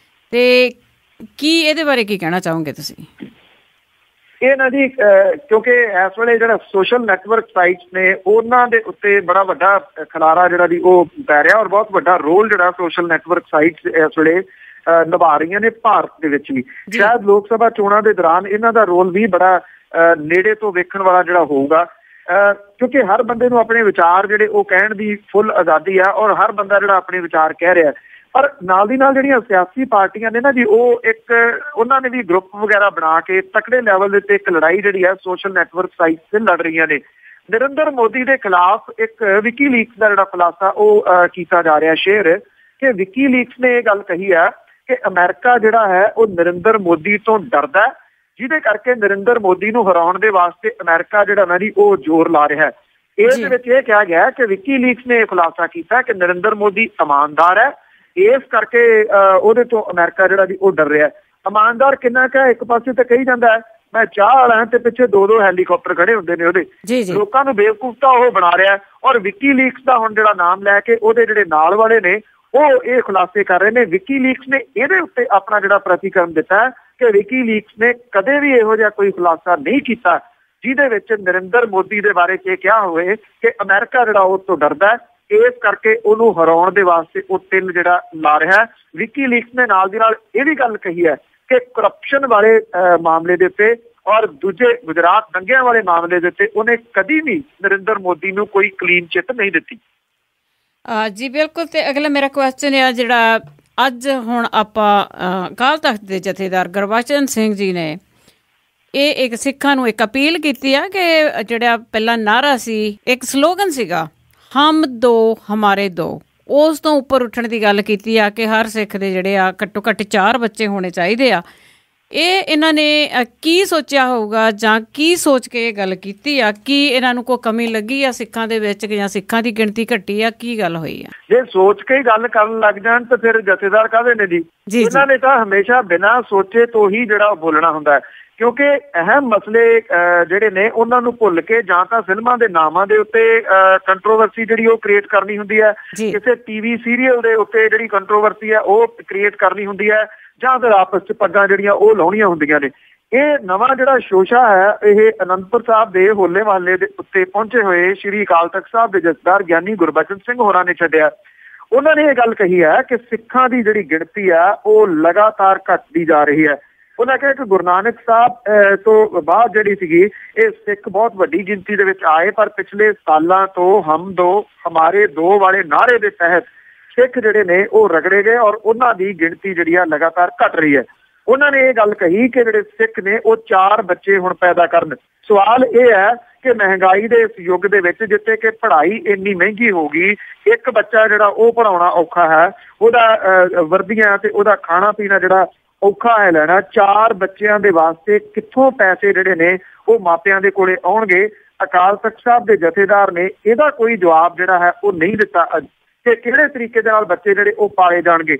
ਤੇ ਕੀ ਇਹਦੇ ਬਾਰੇ ਕੀ ਕਹਿਣਾ ਚਾਹੋਗੇ ਤੁਸੀਂ? ਇਹ ਨਾ ਜੀ ਕਿਉਂਕਿ ਇਸ ਵੇਲੇ ਜਿਹੜਾ ਸੋਸ਼ਲ ਨੈਟਵਰਕ ਸਾਈਟਸ ਨੇ ਉਹਨਾਂ ਦੇ ਉੱਤੇ ਬੜਾ ਵੱਡਾ ਖਲਾਰਾ ਜਿਹੜਾ ਜੀ ਉਹ ਪੈ ਰਿਹਾ, ਔਰ ਬਹੁਤ ਵੱਡਾ ਰੋਲ ਜਿਹੜਾ ਸੋਸ਼ਲ ਨੈਟਵਰਕ ਸਾਈਟਸ ਇਸ ਵੇਲੇ ਨਿਭਾ ਰਹੀਆਂ ਨੇ ਭਾਰਤ ਦੇ ਵਿੱਚ ਵੀ। ਸ਼ਾਇਦ ਲੋਕ ਸਭਾ ਚੋਣਾਂ ਦੇ ਦੌਰਾਨ ਇਹਨਾਂ ਦਾ ਰੋਲ ਵੀ ਬੜਾ ਨੇੜੇ ਤੋਂ ਵੇਖਣ ਵਾਲਾ ਜਿਹੜਾ ਹੋਊਗਾ, ਕਿਉਂਕਿ ਹਰ ਬੰਦੇ ਨੂੰ ਆਪਣੇ ਵਿਚਾਰ ਜਿਹੜੇ ਉਹ ਕਹਿਣ ਦੀ ਫੁੱਲ ਆਜ਼ਾਦੀ ਆ, ਔਰ ਹਰ ਬੰਦਾ ਜਿਹੜਾ ਆਪਣੇ ਵਿਚਾਰ ਕਹਿ ਰਿਹਾ। ਪਰ ਨਾਲ ਦੀ ਨਾਲ ਜਿਹੜੀਆਂ ਸਿਆਸੀ ਪਾਰਟੀਆਂ ਨੇ ਨਾ ਜੀ, ਉਹ ਉਹਨਾਂ ਨੇ ਵੀ ਗਰੁੱਪ ਵਗੈਰਾ ਬਣਾ ਕੇ ਤਕੜੇ ਲੈਵਲ ਦੇ ਉੱਤੇ ਇੱਕ ਲੜਾਈ ਜਿਹੜੀ ਹੈ ਸੋਸ਼ਲ ਨੈਟਵਰਕ ਸਾਈਟ ਤੇ ਲੜ ਰਹੀਆਂ ਨੇ। ਨਰਿੰਦਰ ਮੋਦੀ ਦੇ ਖਿਲਾਫ ਇੱਕ ਵਿੱਕੀ ਲੀਕਸ ਦਾ ਜਿਹੜਾ ਖੁਲਾਸਾ ਉਹ ਕੀਤਾ ਜਾ ਰਿਹਾ ਸ਼ੇਅਰ, ਕਿ ਵਿੱਕੀ ਲੀਕਸ ਨੇ ਇਹ ਗੱਲ ਕਹੀ ਹੈ ਕਿ ਅਮਰੀਕਾ ਜਿਹੜਾ ਹੈ ਉਹ ਨਰਿੰਦਰ ਮੋਦੀ ਤੋਂ ਡਰਦਾ, ਜਿਹਦੇ ਕਰਕੇ ਨਰਿੰਦਰ ਮੋਦੀ ਨੂੰ ਹਰਾਉਣ ਦੇ ਵਾਸਤੇ ਅਮਰੀਕਾ ਜਿਹੜਾ ਨਾ ਜੀ ਉਹ ਜ਼ੋਰ ਲਾ ਰਿਹਾ ਹੈ। ਇਸ ਦੇ ਵਿੱਚ ਇਹ ਕਿਹਾ ਗਿਆ ਕਿ ਵਿੱਕੀ ਲੀਕਸ ਨੇ ਇਹ ਖੁਲਾਸਾ ਕੀਤਾ ਕਿ ਨਰਿੰਦਰ ਮੋਦੀ ਇਮਾਨਦਾਰ ਹੈ, ਇਸ ਕਰਕੇ ਉਹਦੇ ਤੋਂ ਅਮਰੀਕਾ ਜਿਹੜਾ ਜੀ ਉਹ ਡਰ ਰਿਹਾ। ਇਮਾਨਦਾਰ ਕਿੰਨਾ ਕੁ ਹੈ? ਇੱਕ ਪਾਸੇ ਤਾਂ ਕਹੀ ਜਾਂਦਾ ਹੈ ਮੈਂ ਚਾਹ ਵਾਲਾ ਤੇ ਪਿੱਛੇ 2-2 ਹੈਲੀਕਾਪਟਰ ਖੜੇ ਹੁੰਦੇ ਨੇ ਉਹਦੇ, ਲੋਕਾਂ ਨੂੰ ਬੇਵਕੂਫ ਤਾਂ ਉਹ ਬਣਾ ਰਿਹਾ। ਔਰ ਵਿੱਕੀ ਲੀਕਸ ਦਾ ਹੁਣ ਜਿਹੜਾ ਨਾਮ ਲੈ ਕੇ ਉਹਦੇ ਜਿਹੜੇ ਨਾਲ ਵਾਲੇ ਨੇ ਉਹ ਇਹ ਖੁਲਾਸੇ ਕਰ ਰਹੇ ਨੇ। ਵਿੱਕੀ ਲੀਕਸ ਨੇ ਇਹਦੇ ਉੱਤੇ ਆਪਣਾ ਜਿਹੜਾ ਪ੍ਰਤੀਕਰਮ ਦਿੱਤਾ ਹੈ ਕਿ ਵਿੱਕੀ ਲੀਕਸ ਨੇ ਕਦੇ ਵੀ ਇਹੋ ਜਿਹਾ ਕੋਈ ਖੁਲਾਸਾ ਨਹੀਂ ਕੀਤਾ ਜਿਹਦੇ ਵਿੱਚ ਨਰਿੰਦਰ ਮੋਦੀ ਦੇ ਬਾਰੇ ਇਹ ਕਿਹਾ ਹੋਵੇ ਕਿ ਅਮਰੀਕਾ ਜਿਹੜਾ ਉਹ ਤੋਂ ਡਰਦਾ ਹੈ, ਇਸ ਕਰਕੇ ਉਹਨੂੰ ਹਰਾਉਣ ਦੇ ਵਾਸਤੇ ਉਹ ਤਿਲ ਜਿਹੜਾ ਲਾ ਰਿਹਾ। ਵਿੱਕੀ ਲੀਕਸ ਨੇ ਨਾਲ ਦੀ ਨਾਲ ਇਹ ਵੀ ਗੱਲ ਕਹੀ ਹੈ ਕਿ ਕਰਪਸ਼ਨ ਵਾਲੇ ਮਾਮਲੇ ਦੇ ਉੱਤੇ ਔਰ ਦੂਜੇ ਗੁਜਰਾਤ ਦੰਗਿਆਂ ਵਾਲੇ ਮਾਮਲੇ ਦੇ ਉੱਤੇ ਉਹਨੇ ਕਦੀ ਵੀ ਨਰਿੰਦਰ ਮੋਦੀ ਨੂੰ ਕੋਈ ਕਲੀਨ ਚਿੱਟ ਨਹੀਂ ਦਿੱਤੀ। ਜੀ ਬਿਲਕੁਲ। ਤੇ ਅਗਲਾ ਮੇਰਾ ਕੁਐਸਚਨ ਹੈ ਜਿਹੜਾ ਅੱਜ ਹੁਣ ਆਪਾਂ ਅਕਾਲ ਤਖਤ ਦੇ ਜਥੇਦਾਰ ਗੁਰਬਚਨ ਸਿੰਘ ਜੀ ਨੇ ਇਹ ਇੱਕ ਸਿੱਖਾਂ ਨੂੰ ਇੱਕ ਅਪੀਲ ਕੀਤੀ ਆ ਕਿ ਜਿਹੜਾ ਪਹਿਲਾਂ ਨਾਅਰਾ ਸੀ, ਇੱਕ ਸਲੋਗਨ ਸੀਗਾ ਹਮ ਦੋ ਹਮਾਰੇ ਦੋ, ਉਸ ਤੋਂ ਉੱਪਰ ਉੱਠਣ ਦੀ ਗੱਲ ਕੀਤੀ ਆ ਕਿ ਹਰ ਸਿੱਖ ਦੇ ਜਿਹੜੇ ਆ ਘੱਟੋ ਘੱਟ 4 ਬੱਚੇ ਹੋਣੇ ਚਾਹੀਦੇ ਆ। ਇਹ ਇਹਨਾਂ ਨੇ ਕੀ ਸੋਚਿਆ ਹੋਊਗਾ ਜਾਂ ਕੀ ਸੋਚ ਕੇ ਇਹ ਗੱਲ ਕੀਤੀ ਆ? ਕੀ ਇਹਨਾਂ ਨੂੰ ਕੋਈ ਕਮੀ ਲੱਗੀ ਆ ਸਿੱਖਾਂ ਦੇ ਵਿੱਚ ਜਾਂ ਸਿੱਖਾਂ ਦੀ ਗਿਣਤੀ ਘਟੀ ਆ? ਕੀ ਗੱਲ ਹੋਈ ਆ? ਜੇ ਸੋਚ ਕੇ ਗੱਲ ਕਰਨ ਲੱਗ ਜਾਣ ਤਾਂ ਫਿਰ ਜਥੇਦਾਰ ਕਾਹਦੇ ਨੇ ਜੀ? ਇਹਨਾਂ ਨੇ ਤਾਂ ਹਮੇਸ਼ਾ ਬਿਨਾਂ ਸੋਚੇ ਤੋਂ ਹੀ ਜਿਹੜਾ ਬੋਲਣਾ ਹੁੰਦਾ ਹੈ, ਕਿਉਂਕਿ ਅਹਿਮ ਮਸਲੇ ਜਿਹੜੇ ਨੇ ਉਹਨਾਂ ਨੂੰ ਭੁੱਲ ਕੇ ਜਾਂ ਤਾਂ ਫਿਲਮਾਂ ਦੇ ਨਾਮਾਂ ਦੇ ਉੱਤੇ ਕੰਟਰੋਵਰਸੀ ਜਿਹੜੀ ਉਹ ਕ੍ਰੀਏਟ ਕਰਨੀ ਹੁੰਦੀ ਹੈ, ਕਿਸੇ ਟੀਵੀ ਸੀਰੀਅਲ ਦੇ ਉੱਤੇ ਜਿਹੜੀ ਕੰਟਰੋਵਰਸੀ ਹੈ ਉਹ ਕ੍ਰੀਏਟ ਕਰਨੀ ਹੁੰਦੀ ਹੈ, ਜਾਂ ਫਿਰ ਆਪਸ 'ਚ ਪੱਗਾਂ ਜਿਹੜੀਆਂ ਉਹ ਲਾਉਣੀਆਂ ਹੁੰਦੀਆਂ ਨੇ। ਇਹ ਨਵਾਂ ਜਿਹੜਾ ਸ਼ੋਸ਼ਾ ਹੈ ਇਹ ਅਨੰਦਪੁਰ ਸਾਹਿਬ ਦੇ ਹੋਲੇ ਮਹੱਲੇ ਦੇ ਉੱਤੇ ਪਹੁੰਚੇ ਹੋਏ ਸ਼੍ਰੀ ਅਕਾਲ ਤਖ਼ਤ ਸਾਹਿਬ ਦੇ ਜਥੇਦਾਰ ਗਿਆਨੀ ਗੁਰਬਚਨ ਸਿੰਘ ਹੋਰਾਂ ਨੇ ਛੱਡਿਆ। ਉਹਨਾਂ ਨੇ ਇਹ ਗੱਲ ਕਹੀ ਹੈ ਕਿ ਸਿੱਖਾਂ ਦੀ ਜਿਹੜੀ ਗਿਣਤੀ ਆ ਉਹ ਲਗਾਤਾਰ ਘਟਦੀ ਜਾ ਰਹੀ ਹੈ। ਉਹਨਾਂ ਕਿਹਾ ਕਿ ਗੁਰੂ ਨਾਨਕ ਸਾਹਿਬ ਤੋਂ ਬਾਅਦ ਜਿਹੜੀ ਸੀਗੀ ਇਹ ਸਿੱਖ ਬਹੁਤ ਵੱਡੀ ਗਿਣਤੀ ਦੇ ਵਿੱਚ ਆਏ, ਪਰ ਪਿਛਲੇ ਸਾਲਾਂ ਤੋਂ ਹਮ ਦੋ ਹਮਾਰੇ ਦੋ ਵਾਲੇ ਨਾਅਰੇ ਦੇ ਤਹਿਤ ਸਿੱਖ ਜਿਹੜੇ ਨੇ ਉਹ ਰਗੜੇ ਗਏ ਔਰ ਉਹਨਾਂ ਦੀ ਗਿਣਤੀ ਜਿਹੜੀ ਆ ਲਗਾਤਾਰ ਘਟ ਰਹੀ ਹੈ। ਉਹਨਾਂ ਨੇ ਇਹ ਗੱਲ ਕਹੀ ਕਿ ਜਿਹੜੇ ਸਿੱਖ ਨੇ ਉਹ 4 ਬੱਚੇ ਹੁਣ ਪੈਦਾ ਕਰਨ। ਸਵਾਲ ਇਹ ਹੈ ਕਿ ਮਹਿੰਗਾਈ ਦੇ ਇਸ ਯੁੱਗ ਦੇ ਵਿੱਚ ਜਿੱਥੇ ਕਿ ਪੜ੍ਹਾਈ ਇੰਨੀ ਮਹਿੰਗੀ ਹੋ ਗਈ, ਇੱਕ ਬੱਚਾ ਜਿਹੜਾ ਉਹ ਪੜ੍ਹਾਉਣਾ ਔਖਾ ਹੈ, ਉਹਦਾ ਵਰਦੀਆਂ ਤੇ ਉਹਦਾ ਖਾਣਾ ਪੀਣਾ ਜਿਹੜਾ ਔਖਾ ਹੈ ਲੈਣਾ, 4 ਬੱਚਿਆਂ ਦੇ ਵਾਸਤੇ ਕਿੱਥੋਂ ਪੈਸੇ ਜਿਹੜੇ ਨੇ ਉਹ ਮਾਪਿਆਂ ਦੇ ਕੋਲੇ ਆਉਣਗੇ? ਅਕਾਲ ਤਖ਼ਤ ਸਾਹਿਬ ਦੇ ਜਥੇਦਾਰ ਨੇ ਇਹਦਾ ਕੋਈ ਜਵਾਬ ਜਿਹੜਾ ਹੈ ਉਹ ਨਹੀਂ ਦਿੱਤਾ ਕਿ ਕਿਹੜੇ ਤਰੀਕੇ ਦੇ ਨਾਲ ਬੱਚੇ ਜਿਹੜੇ ਉਹ ਪਾਲੇ ਜਾਣਗੇ।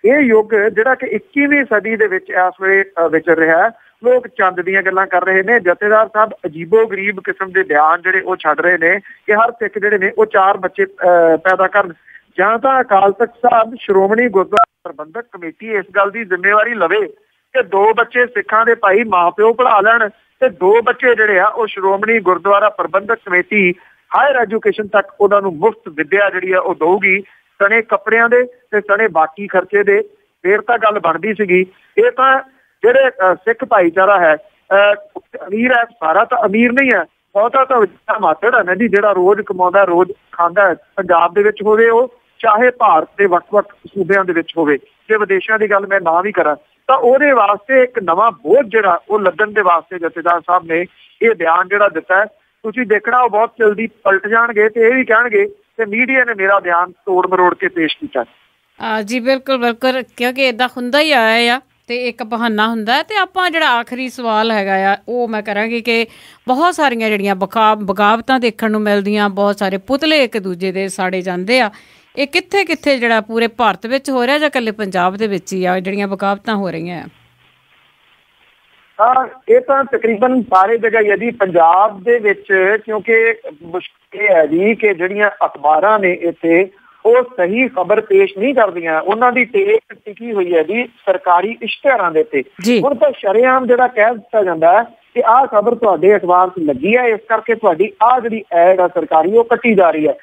ਇਹ ਯੁੱਗ ਜਿਹੜਾ ਕਿ 21ਵੀਂ ਸਦੀ ਦੇ ਵਿੱਚ ਇਸ ਵੇਲੇ ਵਿਚਰ ਰਿਹਾ ਹੈ, ਲੋਕ ਚੰਦ ਦੀਆਂ ਗੱਲਾਂ ਕਰ ਰਹੇ ਨੇ। ਜਥੇਦਾਰ ਸਾਹਿਬ ਅਜੀਬੋ ਗਰੀਬ ਕਿਸਮ ਦੇ ਬਿਆਨ ਜਿਹੜੇ ਉਹ ਛੱਡ ਰਹੇ ਨੇ ਕਿ ਹਰ ਸਿੱਖ ਜਿਹੜੇ ਨੇ ਉਹ 4 ਬੱਚੇ ਪੈਦਾ ਕਰਨ। ਜਾਂ ਤਾਂ ਅਕਾਲ ਤਖ਼ਤ ਸਾਹਿਬ ਸ਼੍ਰੋਮਣੀ ਗੁਰਦੁਆਰਾ ਪ੍ਰਬੰਧਕ ਕਮੇਟੀ ਇਸ ਗੱਲ ਦੀ ਜ਼ਿੰਮੇਵਾਰੀ ਲਵੇ ਕਿ 2 ਬੱਚੇ ਸਿੱਖਾਂ ਦੇ ਭਾਈ ਮਾਂ ਪਿਓ ਪੜ੍ਹਾ ਲੈਣ ਤੇ 2 ਬੱਚੇ ਜਿਹੜੇ ਆ ਉਹ ਸ਼੍ਰੋਮਣੀ ਗੁਰਦੁਆਰਾ ਪ੍ਰਬੰਧਕ ਕਮੇਟੀ ਹਾਇਰ ਐਜੂਕੇਸ਼ਨ ਤੱਕ ਉਹਨਾਂ ਨੂੰ ਮੁਫਤ ਵਿੱਦਿਆ ਜਿਹੜੀ ਆ ਉਹ ਦਊਗੀ, ਸਣੇ ਕੱਪੜਿਆਂ ਦੇ ਤੇ ਸਣੇ ਬਾਕੀ ਖਰਚੇ ਦੇ। ਫੇਰ ਤਾਂ ਗੱਲ ਬਣਦੀ ਸੀਗੀ। ਇਹ ਤਾਂ ਜਿਹੜੇ ਸਿੱਖ ਭਾਈਚਾਰਾ ਹੈ ਅਮੀਰ ਹੈ, ਸਾਰਾ ਤਾਂ ਅਮੀਰ ਨਹੀਂ ਹੈ, ਬਹੁਤਾ ਤਾਂ ਮਾਤੜ ਹੈ ਨਾ ਜੀ, ਜਿਹੜਾ ਰੋਜ਼ ਕਮਾਉਂਦਾ ਰੋਜ਼ ਖਾਂਦਾ, ਪੰਜਾਬ ਦੇ ਵਿੱਚ ਹੋਵੇ ਉਹ ਚਾਹੇ ਭਾਰਤ ਦੇ ਵੱਖ-ਵੱਖ ਸੂਬਿਆਂ ਦੇ ਵਿੱਚ ਹੋਵੇ, ਜੇ ਵਿਦੇਸ਼ਾਂ ਦੀ ਗੱਲ ਮੈਂ ਨਾ ਵੀ ਕਰਾਂ ਤਾਂ ਉਹਦੇ ਵਾਸਤੇ ਇੱਕ ਨਵਾਂ ਬੋਝ ਜਿਹੜਾ ਉਹ ਲੱਦਣ ਦੇ ਵਾਸਤੇ ਜਥੇਦਾਰ ਸਾਹਿਬ ਨੇ ਇਹ ਬਿਆਨ ਜਿਹੜਾ ਦਿੱਤਾ ਹੈ। ਤੁਸੀਂ ਦੇਖਣਾ ਉਹ ਬਹੁਤ ਜਲਦੀ ਪਲਟ ਜਾਣਗੇ ਤੇ ਇਹ ਵੀ ਕਹਿਣਗੇ ਕਿ ਮੀਡੀਆ ਨੇ ਮੇਰਾ ਬਿਆਨ ਤੋੜ ਮਰੋੜ ਕੇ ਪੇਸ਼ ਕੀਤਾ। ਜੀ ਬਿਲਕੁਲ ਬਿਲਕੁਲ, ਕਿਉਂਕਿ ਇੱਦਾਂ ਹੁੰਦਾ ਹੀ ਆਇਆ ਆ ਤੇ ਇੱਕ ਬਹਾਨਾ ਹੁੰਦਾ। ਤੇ ਆਪਾਂ ਜਿਹੜਾ ਆਖਰੀ ਸਵਾਲ ਹੈਗਾ ਆ ਉਹ ਮੈਂ ਕਰਾਂਗੀ ਕਿ ਬਹੁਤ ਸਾਰੀਆਂ ਜਿਹੜੀਆਂ ਬਗਾਵਤਾਂ ਦੇਖਣ ਨੂੰ ਮਿਲਦੀਆਂ, ਬਹੁਤ ਸਾਰੇ ਪੁਤਲੇ ਇੱਕ ਦੂਜੇ ਦੇ ਸਾੜੇ ਜਾਂਦੇ ਆ, ਇਹ ਕਿੱਥੇ ਕਿੱਥੇ ਜਿਹੜਾ ਪੂਰੇ ਭਾਰਤ ਵਿੱਚ ਹੋ ਰਿਹਾ ਜਾਂ ਇਕੱਲੇ ਪੰਜਾਬ ਦੇ ਵਿੱਚ ਹੀ ਆ ਜਿਹੜੀਆਂ ਬਗਾਵਤਾਂ ਹੋ ਰਹੀਆਂ ਆ? ਇਹ ਤਾਂ ਤਕਰੀਬਨ ਸਾਰੇ ਜਗ੍ਹਾ ਹੀ ਹੈ ਜੀ। ਪੰਜਾਬ ਦੇ ਵਿੱਚ ਕਿਉਂਕਿ ਮੁਸ਼ਕਿਲ ਇਹ ਹੈ ਜੀ ਕਿ ਜਿਹੜੀਆਂ ਅਖਬਾਰਾਂ ਨੇ ਇੱਥੇ ਉਹ ਸਹੀ ਖਬਰ ਪੇਸ਼ ਨਹੀਂ ਕਰਦੀਆਂ, ਉਹਨਾਂ ਦੀ ਟੇਕ ਟਿਕੀ ਹੋਈ ਹੈ ਜੀ ਸਰਕਾਰੀ ਇਸ਼ਤਿਹਾਰਾਂ ਦੇ ਉੱਤੇ। ਹੁਣ ਤਾਂ ਸ਼ਰੇਆਮ ਜਿਹੜਾ ਕਹਿ ਦਿੱਤਾ ਜਾਂਦਾ ਹੈ ਕਿ ਆਹ ਖਬਰ ਤੁਹਾਡੇ ਅਖਬਾਰ 'ਚ ਲੱਗੀ ਹੈ, ਇਸ ਕਰਕੇ ਤੁਹਾਡੀ ਆਹ ਜਿਹੜੀ ਐਡ ਆ ਸਰਕਾਰੀ ਉਹ ਕੱਟੀ ਜਾ ਰਹੀ ਹੈ।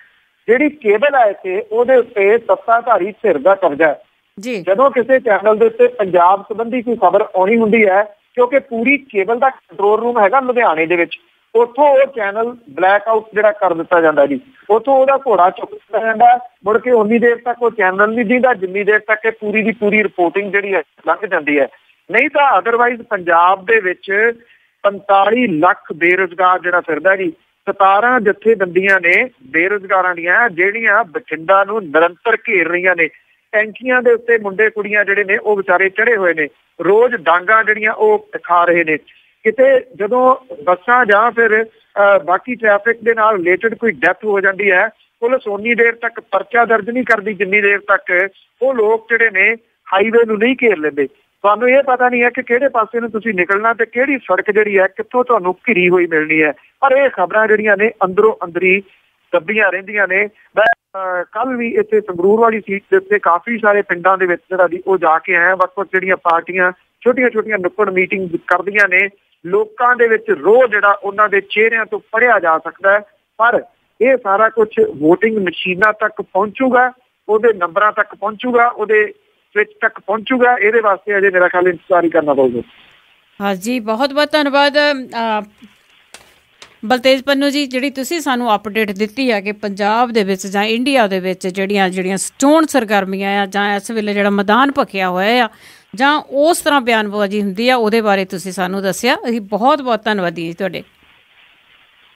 ਜਿਹੜੀ ਕੇਬਲ ਹੈ ਇੱਥੇ ਉਹਦੇ ਉੱਤੇ ਸੱਤਾਧਾਰੀ ਧਿਰ ਦਾ ਕਬਜ਼ਾ ਹੈ। ਜਦੋਂ ਕਿਸੇ ਚੈਨਲ ਦੇ ਉੱਤੇ ਪੰਜਾਬ ਸੰਬੰਧੀ ਕੋਈ ਖਬਰ ਆਉਣੀ ਹੁੰਦੀ ਹੈ, ਕਿਉਂਕਿ ਪੂਰੀ ਕੇਬਲ ਦਾ ਕੰਟਰੋਲ ਰੂਮ ਹੈਗਾ ਲੁਧਿਆਣੇ ਦੇ ਵਿੱਚ, ਉੱਥੋਂ ਉਹ ਚੈਨਲ ਬਲੈਕ ਆਊਟ ਜਿਹੜਾ ਕਰ ਦਿੱਤਾ ਜਾਂਦਾ ਜੀ, ਉੱਥੋਂ ਉਹਦਾ ਘੋੜਾ ਚੁੱਕ ਦਿੱਤਾ ਜਾਂਦਾ। ਮੁੜ ਕੇ ਉਨੀ ਦੇਰ ਤੱਕ ਉਹ ਚੈਨਲ ਨਹੀਂ ਦਿੰਦਾ ਜਿੰਨੀ ਦੇਰ ਤੱਕ ਇਹ ਪੂਰੀ ਦੀ ਪੂਰੀ ਰਿਪੋਰਟਿੰਗ ਜਿਹੜੀ ਹੈ ਲੰਘ ਜਾਂਦੀ ਹੈ। ਨਹੀਂ ਤਾਂ ਅਦਰਵਾਈਜ਼ ਪੰਜਾਬ ਦੇ ਵਿੱਚ 45 ਲੱਖ ਬੇਰੁਜ਼ਗਾਰ ਜਿਹੜਾ ਫਿਰਦਾ ਜੀ। 17 ਜਥੇਬੰਦੀਆਂ ਨੇ ਬੇਰੁਜ਼ਗਾਰਾਂ ਦੀਆਂ ਜਿਹੜੀਆਂ ਬਠਿੰਡਾ ਨੂੰ ਨਿਰੰਤਰ ਘੇਰ ਰਹੀਆਂ ਨੇ। ਟੈਂਕੀਆਂ ਦੇ ਉੱਤੇ ਮੁੰਡੇ ਕੁੜੀਆਂ ਜਿਹੜੇ ਨੇ ਉਹ ਵਿਚਾਰੇ ਚੜੇ ਹੋਏ ਨੇ, ਰੋਜ਼ ਡਾਂਗਾਂ ਜਿਹੜੀਆਂ ਉਹ ਖਾ ਰਹੇ ਨੇ। ਕਿਤੇ ਜਦੋਂ ਬੱਸਾਂ ਜਾਂ ਫਿਰ ਬਾਕੀ ਟ੍ਰੈਫਿਕ ਦੇ ਨਾਲ ਰਿਲੇਟਡ ਕੋਈ ਡੈਥ ਹੋ ਜਾਂਦੀ ਹੈ, ਪੁਲਿਸ ਉਨੀ ਦੇਰ ਤੱਕ ਪਰਚਾ ਦਰਜ ਨਹੀਂ ਕਰਦੀ ਜਿੰਨੀ ਦੇਰ ਤੱਕ ਉਹ ਲੋਕ ਜਿਹੜੇ ਨੇ ਹਾਈਵੇ ਨੂੰ ਨਹੀਂ ਘੇਰ ਲੈਂਦੇ। ਤੁਹਾਨੂੰ ਇਹ ਪਤਾ ਨਹੀਂ ਹੈ ਕਿ ਕਿਹੜੇ ਪਾਸੇ ਨੂੰ ਤੁਸੀਂ ਨਿਕਲਣਾ ਤੇ ਕਿਹੜੀ ਸੜਕ ਜਿਹੜੀ ਹੈ ਕਿੱਥੋਂ ਤੁਹਾਨੂੰ ਘਿਰੀ ਹੋਈ ਮਿਲਣੀ ਹੈ। ਪਰ ਇਹ ਖਬਰਾਂ ਜਿਹੜੀਆਂ ਨੇ ਅੰਦਰੋਂ ਅੰਦਰੀ ਦੱਬੀਆਂ ਰਹਿੰਦੀਆਂ ਨੇ। ਮੈਂ ਕੱਲ ਵੀ ਇੱਥੇ ਸੰਗਰੂਰ ਵਾਲੀ ਸੀਟ ਦੇ ਉੱਤੇ ਕਾਫੀ ਸਾਰੇ ਪਿੰਡਾਂ ਦੇ ਵਿੱਚ ਜਿਹੜਾ ਦੀ ਉਹ ਜਾ ਕੇ ਆਇਆ। ਵੱਖ-ਵੱਖ ਜਿਹੜੀਆਂ ਪਾਰਟੀਆਂ ਛੋਟੀਆਂ-ਛੋਟੀਆਂ ਨੁੱਕੜ ਮੀਟਿੰਗ ਕਰਦੀਆਂ ਨੇ, ਲੋਕਾਂ ਦੇ ਵਿੱਚ ਰੋਹ ਜਿਹੜਾ ਉਹਨਾਂ ਦੇ ਚਿਹਰਿਆਂ ਤੋਂ ਪੜ੍ਹਿਆ ਜਾ ਸਕਦਾ ਹੈ। ਪਰ ਇਹ ਸਾਰਾ ਕੁਝ ਵੋਟਿੰਗ ਮਸ਼ੀਨਾਂ ਤੱਕ ਪਹੁੰਚੂਗਾ, ਉਹਦੇ ਨੰਬਰਾਂ ਤੱਕ ਪਹੁੰਚੂਗਾ, ਉਹਦੇ ਸਵਿਚ ਤੱਕ ਪਹੁੰਚੂਗਾ। ਇਹਦੇ ਵਾਸਤੇ ਅਜੇ ਮੇਰਾ ਖਿਆਲ ਇੰਤਜ਼ਾਰ ਕਰਨਾ ਪਊਗਾ। ਹਾਂਜੀ, ਬਹੁਤ ਬਹੁਤ ਧੰਨਵਾਦ ਬਲਤੇਜ ਪੰਨੂ ਜੀ, ਜਿਹੜੀ ਤੁਸੀਂ ਸਾਨੂੰ ਅਪਡੇਟ ਦਿੱਤੀ ਹੈ ਕਿ ਪੰਜਾਬ ਦੇ ਵਿੱਚ ਜਾਂ ਇੰਡੀਆ ਦੇ ਵਿੱਚ ਜਿਹੜੀਆਂ ਚੋਣ ਸਰਗਰਮੀਆਂ ਆ ਜਾਂ ਇਸ ਵੇਲੇ ਜਿਹੜਾ ਮੈਦਾਨ ਭਖਿਆ ਹੋਇਆ ਆ ਜਾਂ ਉਸ ਤਰ੍ਹਾਂ ਬਿਆਨਬਾਜ਼ੀ ਹੁੰਦੀ ਆ, ਉਹਦੇ ਬਾਰੇ ਤੁਸੀਂ ਸਾਨੂੰ ਦੱਸਿਆ। ਅਸੀਂ ਬਹੁਤ ਬਹੁਤ ਧੰਨਵਾਦੀ ਜੀ ਤੁਹਾਡੇ।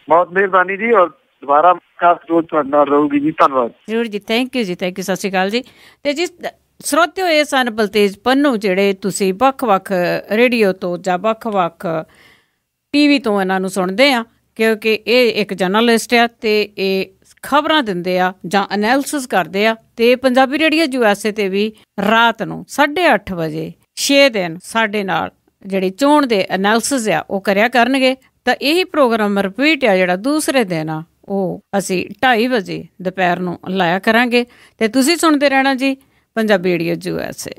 ਬਹੁਤ ਮਿਹਰਬਾਨੀ ਜੀ। ਔਰ ਦੁਬਾਰਾ ਖਾਸ ਰੋਜ਼ ਤੁਹਾਡੇ ਨਾਲ ਰਹੂਗੀ ਜੀ। ਧੰਨਵਾਦ। ਜ਼ਰੂਰ ਜੀ, ਥੈਂਕ ਯੂ ਜੀ, ਥੈਂਕ ਯੂ। ਸਤਿ ਸ਼੍ਰੀ ਅਕਾਲ ਜੀ। ਤੇ ਜੀ ਸਰੋਤਿਓ, ਇਹ ਸਨ ਬਲਤੇਜ ਪੰਨੂ, ਜਿਹੜੇ ਤੁਸੀਂ ਵੱਖ-ਵੱਖ ਰੇਡੀਓ ਤੋਂ ਜਾਂ ਵੱਖ-ਵੱਖ TV ਤੋਂ ਇਹਨਾਂ ਨੂੰ ਸੁਣਦੇ ਆ, ਕਿਉਂਕਿ ਇਹ ਇੱਕ ਜਰਨਲਿਸਟ ਆ ਅਤੇ ਇਹ ਖਬਰਾਂ ਦਿੰਦੇ ਆ ਜਾਂ ਅਨੈਲਿਸਿਸ ਕਰਦੇ ਆ। ਅਤੇ ਪੰਜਾਬੀ ਰੇਡੀਓ USA 'ਤੇ ਵੀ ਰਾਤ ਨੂੰ 8:30 ਵਜੇ 6 ਦਿਨ ਸਾਡੇ ਨਾਲ ਜਿਹੜੀ ਚੋਣ ਦੇ ਅਨੈਲਿਸਿਸ ਆ ਉਹ ਕਰਿਆ ਕਰਨਗੇ। ਤਾਂ ਇਹੀ ਪ੍ਰੋਗਰਾਮ ਰਿਪੀਟ ਆ ਜਿਹੜਾ ਦੂਸਰੇ ਦਿਨ ਆ ਉਹ ਅਸੀਂ 2:30 ਵਜੇ ਦੁਪਹਿਰ ਨੂੰ ਲਾਇਆ ਕਰਾਂਗੇ। ਅਤੇ ਤੁਸੀਂ ਸੁਣਦੇ ਰਹਿਣਾ ਜੀ ਪੰਜਾਬੀ ਰੇਡੀਓ USA।